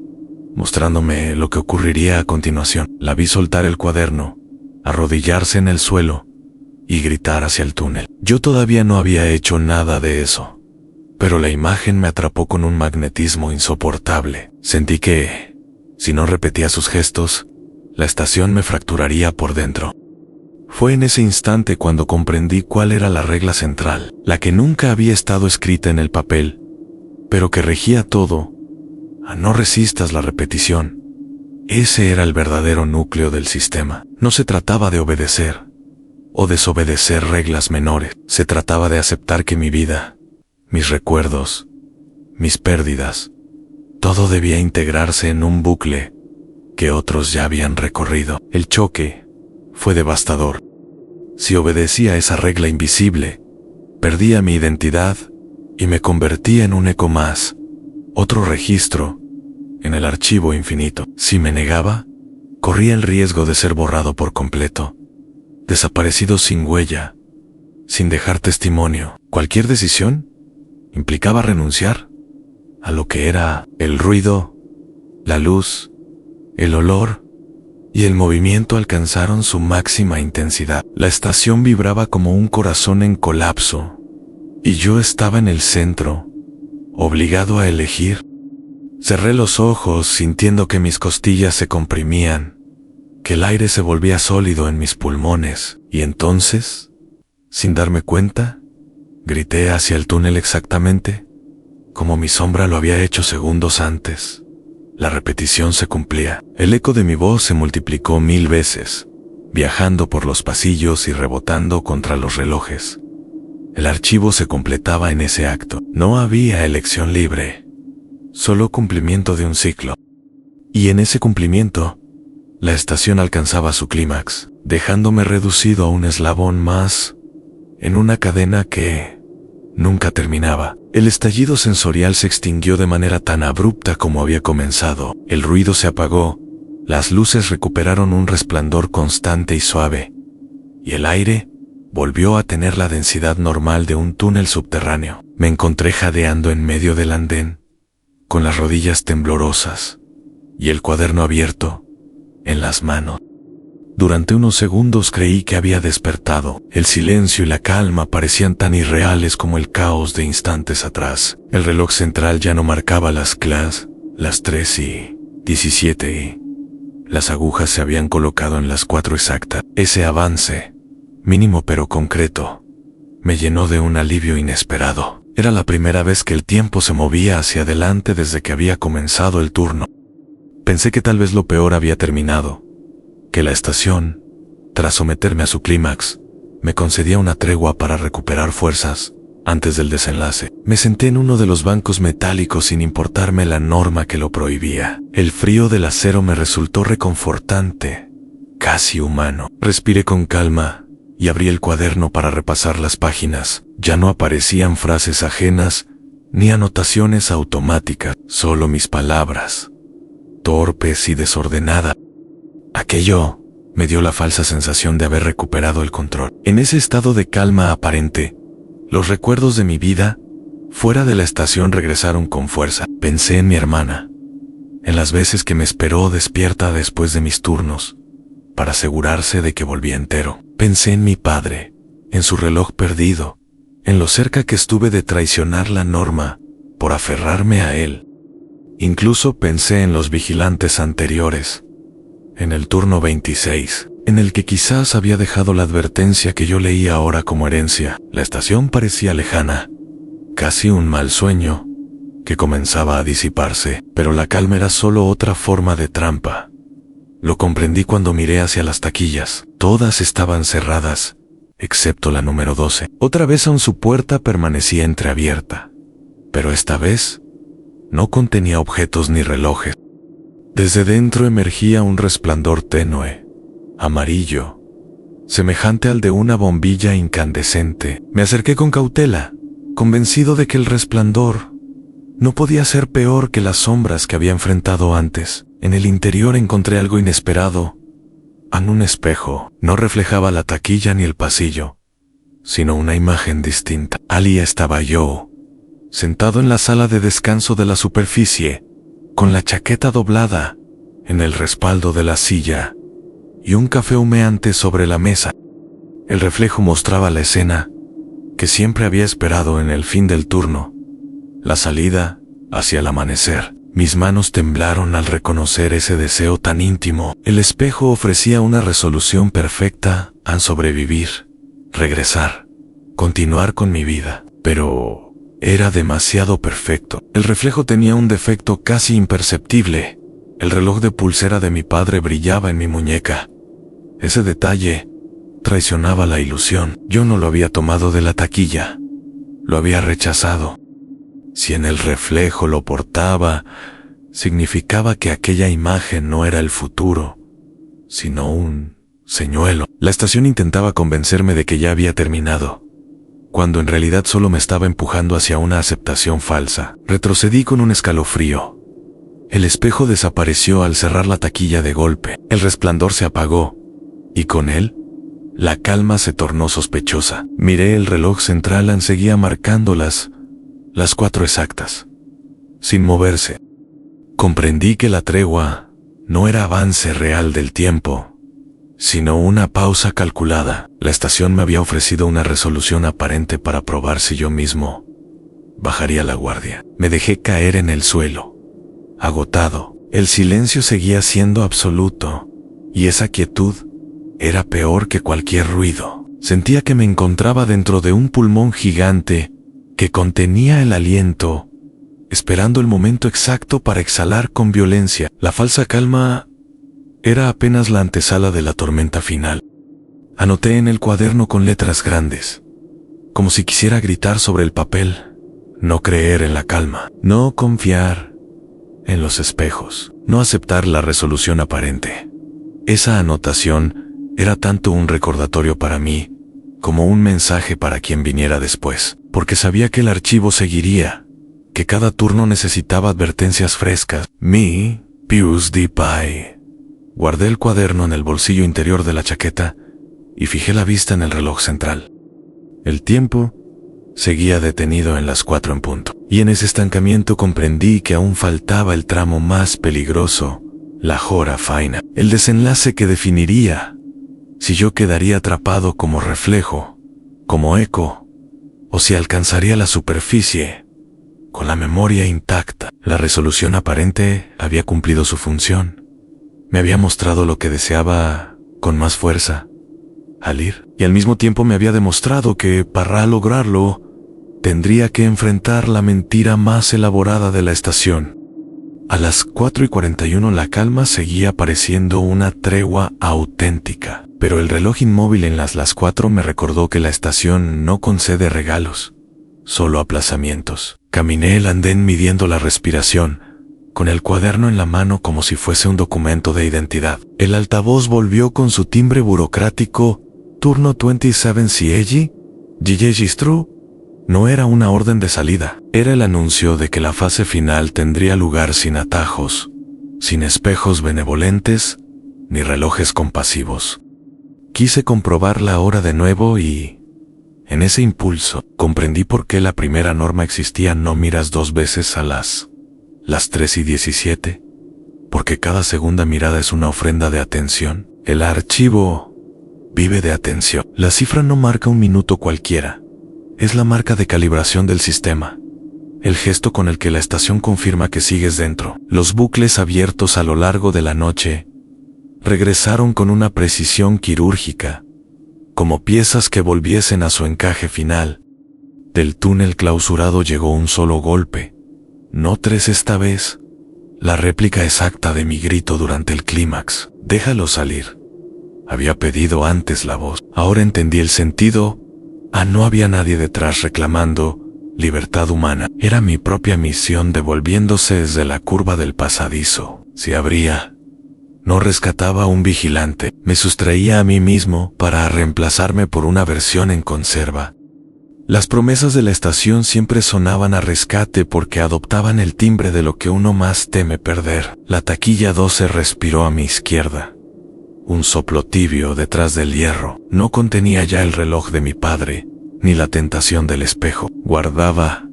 mostrándome lo que ocurriría a continuación. La vi soltar el cuaderno, arrodillarse en el suelo y gritar hacia el túnel. Yo todavía no había hecho nada de eso, pero la imagen me atrapó con un magnetismo insoportable. Sentí que, si no repetía sus gestos, la estación me fracturaría por dentro. Fue en ese instante cuando comprendí cuál era la regla central, la que nunca había estado escrita en el papel, pero que regía todo. No resistas la repetición. Ese era el verdadero núcleo del sistema. No se trataba de obedecer o desobedecer reglas menores. Se trataba de aceptar que mi vida, mis recuerdos, mis pérdidas, todo debía integrarse en un bucle que otros ya habían recorrido. El choque fue devastador. Si obedecía a esa regla invisible, perdía mi identidad y me convertía en un eco más, otro registro en el archivo infinito. Si me negaba, corría el riesgo de ser borrado por completo, desaparecido sin huella, sin dejar testimonio. Cualquier decisión implicaba renunciar a lo que era el ruido, la luz, el olor y el movimiento alcanzaron su máxima intensidad. La estación vibraba como un corazón en colapso, y yo estaba en el centro, obligado a elegir. Cerré los ojos sintiendo que mis costillas se comprimían, que el aire se volvía sólido en mis pulmones, y entonces, sin darme cuenta, grité hacia el túnel exactamente como mi sombra lo había hecho segundos antes. La repetición se cumplía. El eco de mi voz se multiplicó 1000 veces, viajando por los pasillos y rebotando contra los relojes. El archivo se completaba en ese acto. No había elección libre, solo cumplimiento de un ciclo. Y en ese cumplimiento, la estación alcanzaba su clímax, dejándome reducido a un eslabón más en una cadena que nunca terminaba. El estallido sensorial se extinguió de manera tan abrupta como había comenzado. El ruido se apagó, las luces recuperaron un resplandor constante y suave, y el aire volvió a tener la densidad normal de un túnel subterráneo. Me encontré jadeando en medio del andén, con las rodillas temblorosas y el cuaderno abierto en las manos. Durante unos segundos creí que había despertado. El silencio y la calma parecían tan irreales como el caos de instantes atrás. El reloj central ya no marcaba las 3:17 y las agujas se habían colocado en las 4 exactas. Ese avance, mínimo pero concreto, me llenó de un alivio inesperado. Era la primera vez que el tiempo se movía hacia adelante desde que había comenzado el turno. Pensé que tal vez lo peor había terminado, que la estación, tras someterme a su clímax, me concedía una tregua para recuperar fuerzas antes del desenlace. Me senté en uno de los bancos metálicos sin importarme la norma que lo prohibía. El frío del acero me resultó reconfortante, casi humano. Respiré con calma y abrí el cuaderno para repasar las páginas. Ya no aparecían frases ajenas ni anotaciones automáticas, solo mis palabras, torpes y desordenadas. Aquello me dio la falsa sensación de haber recuperado el control. En ese estado de calma aparente, los recuerdos de mi vida fuera de la estación regresaron con fuerza. Pensé en mi hermana, en las veces que me esperó despierta después de mis turnos, para asegurarse de que volvía entero. Pensé en mi padre, en su reloj perdido, en lo cerca que estuve de traicionar la norma por aferrarme a él. Incluso pensé en los vigilantes anteriores, en el turno 26, en el que quizás había dejado la advertencia que yo leía ahora como herencia. La estación parecía lejana, casi un mal sueño, que comenzaba a disiparse, pero la calma era solo otra forma de trampa. Lo comprendí cuando miré hacia las taquillas. Todas estaban cerradas, excepto la número 12. Otra vez aún su puerta permanecía entreabierta, pero esta vez no contenía objetos ni relojes. Desde dentro emergía un resplandor tenue, amarillo, semejante al de una bombilla incandescente. Me acerqué con cautela, convencido de que el resplandor no podía ser peor que las sombras que había enfrentado antes. En el interior encontré algo inesperado. En un espejo no reflejaba la taquilla ni el pasillo, sino una imagen distinta. Allí estaba yo, sentado en la sala de descanso de la superficie, con la chaqueta doblada en el respaldo de la silla y un café humeante sobre la mesa. El reflejo mostraba la escena que siempre había esperado en el fin del turno, la salida hacia el amanecer. Mis manos temblaron al reconocer ese deseo tan íntimo. El espejo ofrecía una resolución perfecta a sobrevivir, regresar, continuar con mi vida. Pero era demasiado perfecto. El reflejo tenía un defecto casi imperceptible. El reloj de pulsera de mi padre brillaba en mi muñeca. Ese detalle traicionaba la ilusión. Yo no lo había tomado de la taquilla, lo había rechazado. Si en el reflejo lo portaba, significaba que aquella imagen no era el futuro, sino un señuelo. La estación intentaba convencerme de que ya había terminado, cuando en realidad solo me estaba empujando hacia una aceptación falsa. Retrocedí con un escalofrío. El espejo desapareció al cerrar la taquilla de golpe. El resplandor se apagó, y con él, la calma se tornó sospechosa. Miré el reloj central, seguía marcando las 4 exactas, sin moverse. Comprendí que la tregua no era avance real del tiempo, sino una pausa calculada. La estación me había ofrecido una resolución aparente para probar si yo mismo bajaría la guardia. Me dejé caer en el suelo, agotado. El silencio seguía siendo absoluto, y esa quietud era peor que cualquier ruido. Sentía que me encontraba dentro de un pulmón gigante que contenía el aliento, esperando el momento exacto para exhalar con violencia. La falsa calma era apenas la antesala de la tormenta final. Anoté en el cuaderno con letras grandes, como si quisiera gritar sobre el papel: no creer en la calma, no confiar en los espejos, no aceptar la resolución aparente. Esa anotación era tanto un recordatorio para mí como un mensaje para quien viniera después, porque sabía que el archivo seguiría, que cada turno necesitaba advertencias frescas. Me, Pius D. Pie. Guardé el cuaderno en el bolsillo interior de la chaqueta y fijé la vista en el reloj central. El tiempo seguía detenido en las 4 en punto, y en ese estancamiento comprendí que aún faltaba el tramo más peligroso, la hora faina, el desenlace que definiría si yo quedaría atrapado como reflejo, como eco, o si alcanzaría la superficie con la memoria intacta. La resolución aparente había cumplido su función. Me había mostrado lo que deseaba con más fuerza al ir, y al mismo tiempo me había demostrado que, para lograrlo, tendría que enfrentar la mentira más elaborada de la estación. A las 4:41 la calma seguía pareciendo una tregua auténtica, pero el reloj inmóvil en las 4 me recordó que la estación no concede regalos, solo aplazamientos. Caminé el andén midiendo la respiración, con el cuaderno en la mano como si fuese un documento de identidad. El altavoz volvió con su timbre burocrático: turno 27 Siegi, Gigegistru. No era una orden de salida, era el anuncio de que la fase final tendría lugar sin atajos, sin espejos benevolentes, ni relojes compasivos. Quise comprobar la hora de nuevo y, en ese impulso, comprendí por qué la primera norma existía: no miras 2 veces a las 3:17, porque cada segunda mirada es una ofrenda de atención. El archivo vive de atención. La cifra no marca un minuto cualquiera. Es la marca de calibración del sistema, el gesto con el que la estación confirma que sigues dentro. Los bucles abiertos a lo largo de la noche regresaron con una precisión quirúrgica, como piezas que volviesen a su encaje final. Del túnel clausurado llegó un solo golpe, no 3 esta vez, la réplica exacta de mi grito durante el clímax: déjalo salir. Había pedido antes la voz. Ahora entendí el sentido. No había nadie detrás reclamando libertad humana. Era mi propia misión devolviéndose desde la curva del pasadizo. Si abría, no rescataba a un vigilante, me sustraía a mí mismo para reemplazarme por una versión en conserva. Las promesas de la estación siempre sonaban a rescate porque adoptaban el timbre de lo que uno más teme perder. La taquilla 12 respiró a mi izquierda. Un soplo tibio detrás del hierro. No contenía ya el reloj de mi padre, ni la tentación del espejo. Guardaba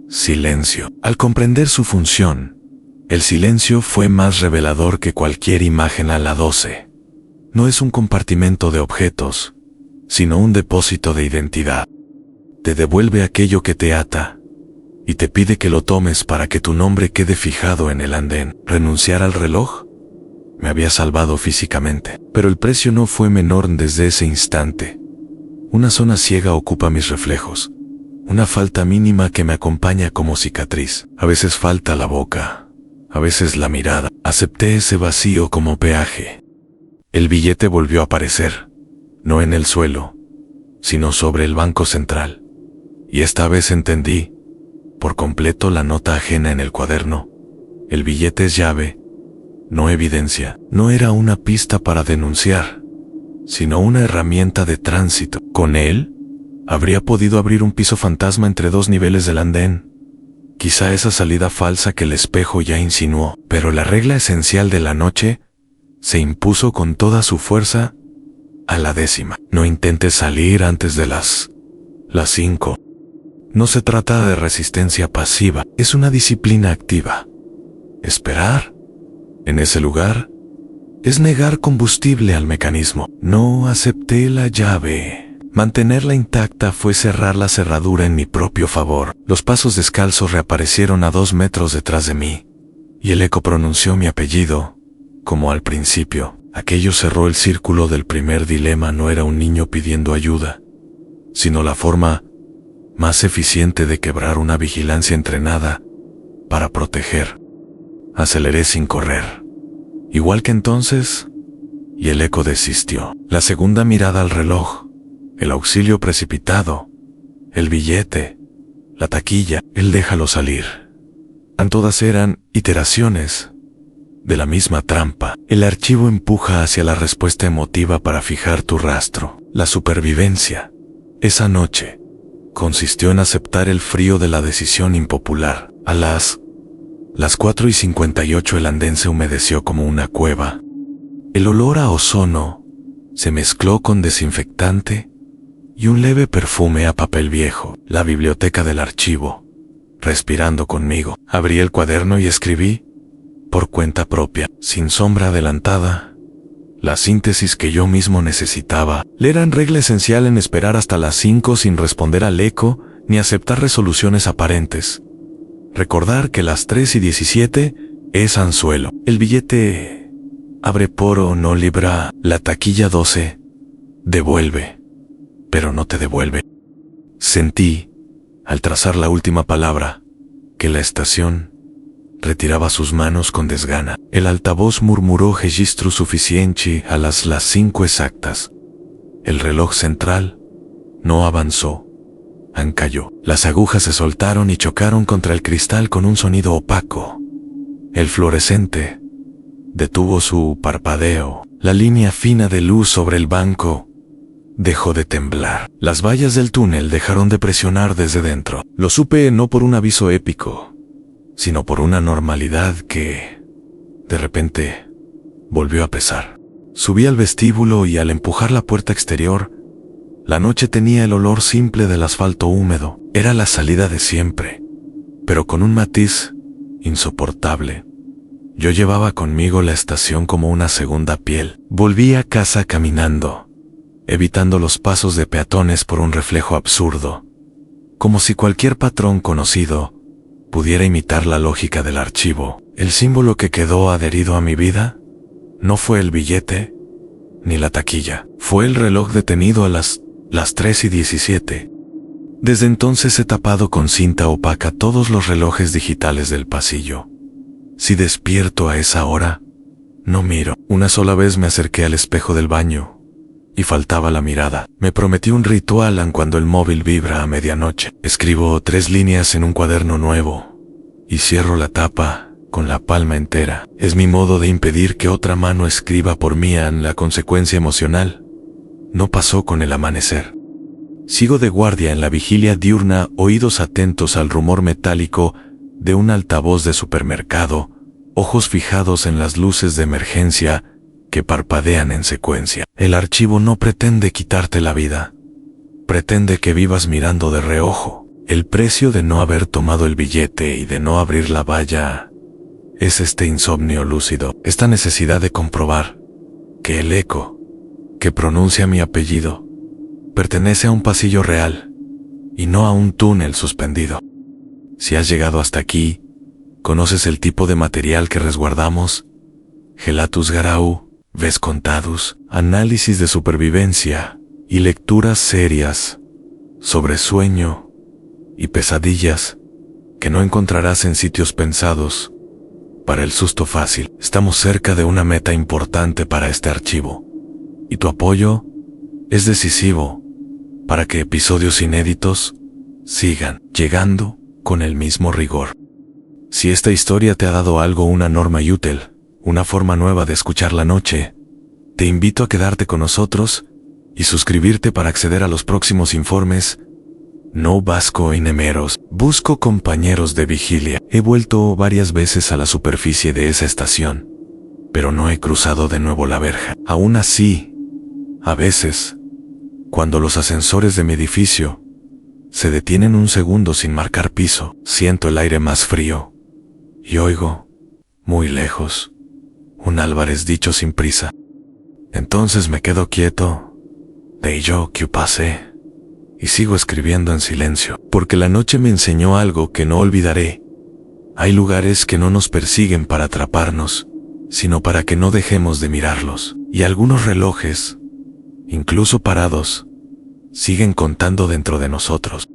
silencio. Al comprender su función, el silencio fue más revelador que cualquier imagen a la 12. No es un compartimento de objetos, sino un depósito de identidad. Te devuelve aquello que te ata, y te pide que lo tomes para que tu nombre quede fijado en el andén. ¿Renunciar al reloj? Me había salvado físicamente, pero el precio no fue menor desde ese instante. Una zona ciega ocupa mis reflejos, una falta mínima que me acompaña como cicatriz. A veces falta la boca, a veces la mirada. Acepté ese vacío como peaje. El billete volvió a aparecer, no en el suelo, sino sobre el banco central. Y esta vez entendí por completo la nota ajena en el cuaderno. El billete es llave, no evidencia. No era una pista para denunciar, sino una herramienta de tránsito. Con él, habría podido abrir un piso fantasma entre 2 niveles del andén. Quizá esa salida falsa que el espejo ya insinuó, pero la regla esencial de la noche se impuso con toda su fuerza a la 10ª. No intentes salir antes de las 5. No se trata de resistencia pasiva, es una disciplina activa. Esperar en ese lugar es negar combustible al mecanismo. No acepté la llave. Mantenerla intacta fue cerrar la cerradura en mi propio favor. Los pasos descalzos reaparecieron a 2 metros detrás de mí, y el eco pronunció mi apellido, como al principio. Aquello cerró el círculo del primer dilema. No era un niño pidiendo ayuda, sino la forma más eficiente de quebrar una vigilancia entrenada para proteger. Aceleré sin correr, igual que entonces, y el eco desistió. La segunda mirada al reloj, el auxilio precipitado, el billete, la taquilla, el déjalo salir. Todas eran iteraciones de la misma trampa. El archivo empuja hacia la respuesta emotiva para fijar tu rastro. La supervivencia, esa noche, consistió en aceptar el frío de la decisión impopular. A las 4:58 el andén se humedeció como una cueva. El olor a ozono se mezcló con desinfectante y un leve perfume a papel viejo. La biblioteca del archivo, respirando conmigo. Abrí el cuaderno y escribí, por cuenta propia, sin sombra adelantada, la síntesis que yo mismo necesitaba. Leer regla esencial en esperar hasta las 5 sin responder al eco ni aceptar resoluciones aparentes. Recordar que las 3:17 es anzuelo. El billete abre poro, no libra. La taquilla 12 devuelve, pero no te devuelve. Sentí, al trazar la última palabra, que la estación retiraba sus manos con desgana. El altavoz murmuró registro suficiente a las 5 exactas. El reloj central no avanzó. Cayó. Las agujas se soltaron y chocaron contra el cristal con un sonido opaco. El fluorescente detuvo su parpadeo. La línea fina de luz sobre el banco dejó de temblar. Las vallas del túnel dejaron de presionar desde dentro. Lo supe no por un aviso épico, sino por una normalidad que, de repente, volvió a pesar. Subí al vestíbulo y al empujar la puerta exterior, la noche tenía el olor simple del asfalto húmedo. Era la salida de siempre, pero con un matiz insoportable. Yo llevaba conmigo la estación como una segunda piel. Volví a casa caminando, evitando los pasos de peatones por un reflejo absurdo, como si cualquier patrón conocido pudiera imitar la lógica del archivo. El símbolo que quedó adherido a mi vida no fue el billete ni la taquilla, fue el reloj detenido a las 3:17. Desde entonces he tapado con cinta opaca todos los relojes digitales del pasillo. Si despierto a esa hora, no miro. Una sola vez me acerqué al espejo del baño y faltaba la mirada. Me prometí un ritual cuando el móvil vibra a medianoche. Escribo 3 líneas en un cuaderno nuevo y cierro la tapa con la palma entera. Es mi modo de impedir que otra mano escriba por mí. La consecuencia emocional no pasó con el amanecer. Sigo de guardia en la vigilia diurna, oídos atentos al rumor metálico de un altavoz de supermercado, ojos fijados en las luces de emergencia que parpadean en secuencia. El archivo no pretende quitarte la vida, pretende que vivas mirando de reojo. El precio de no haber tomado el billete y de no abrir la valla es este insomnio lúcido, esta necesidad de comprobar que el eco que pronuncia mi apellido pertenece a un pasillo real y no a un túnel suspendido. Si has llegado hasta aquí, conoces el tipo de material que resguardamos: Gelatus Garau, Ves Contados, análisis de supervivencia y lecturas serias sobre sueño y pesadillas que no encontrarás en sitios pensados para el susto fácil. Estamos cerca de una meta importante para este archivo, y tu apoyo es decisivo para que episodios inéditos sigan llegando con el mismo rigor. Si esta historia te ha dado algo, una norma útil, una forma nueva de escuchar la noche, te invito a quedarte con nosotros y suscribirte para acceder a los próximos informes. No busco enemeros, busco compañeros de vigilia. He vuelto varias veces a la superficie de esa estación, pero no he cruzado de nuevo la verja. Aún así, a veces, cuando los ascensores de mi edificio se detienen un segundo sin marcar piso, siento el aire más frío y oigo, muy lejos, un Álvarez dicho sin prisa. Entonces me quedo quieto, de yo que pasé, y sigo escribiendo en silencio, porque la noche me enseñó algo que no olvidaré. Hay lugares que no nos persiguen para atraparnos, sino para que no dejemos de mirarlos, y algunos relojes, incluso parados, siguen contando dentro de nosotros.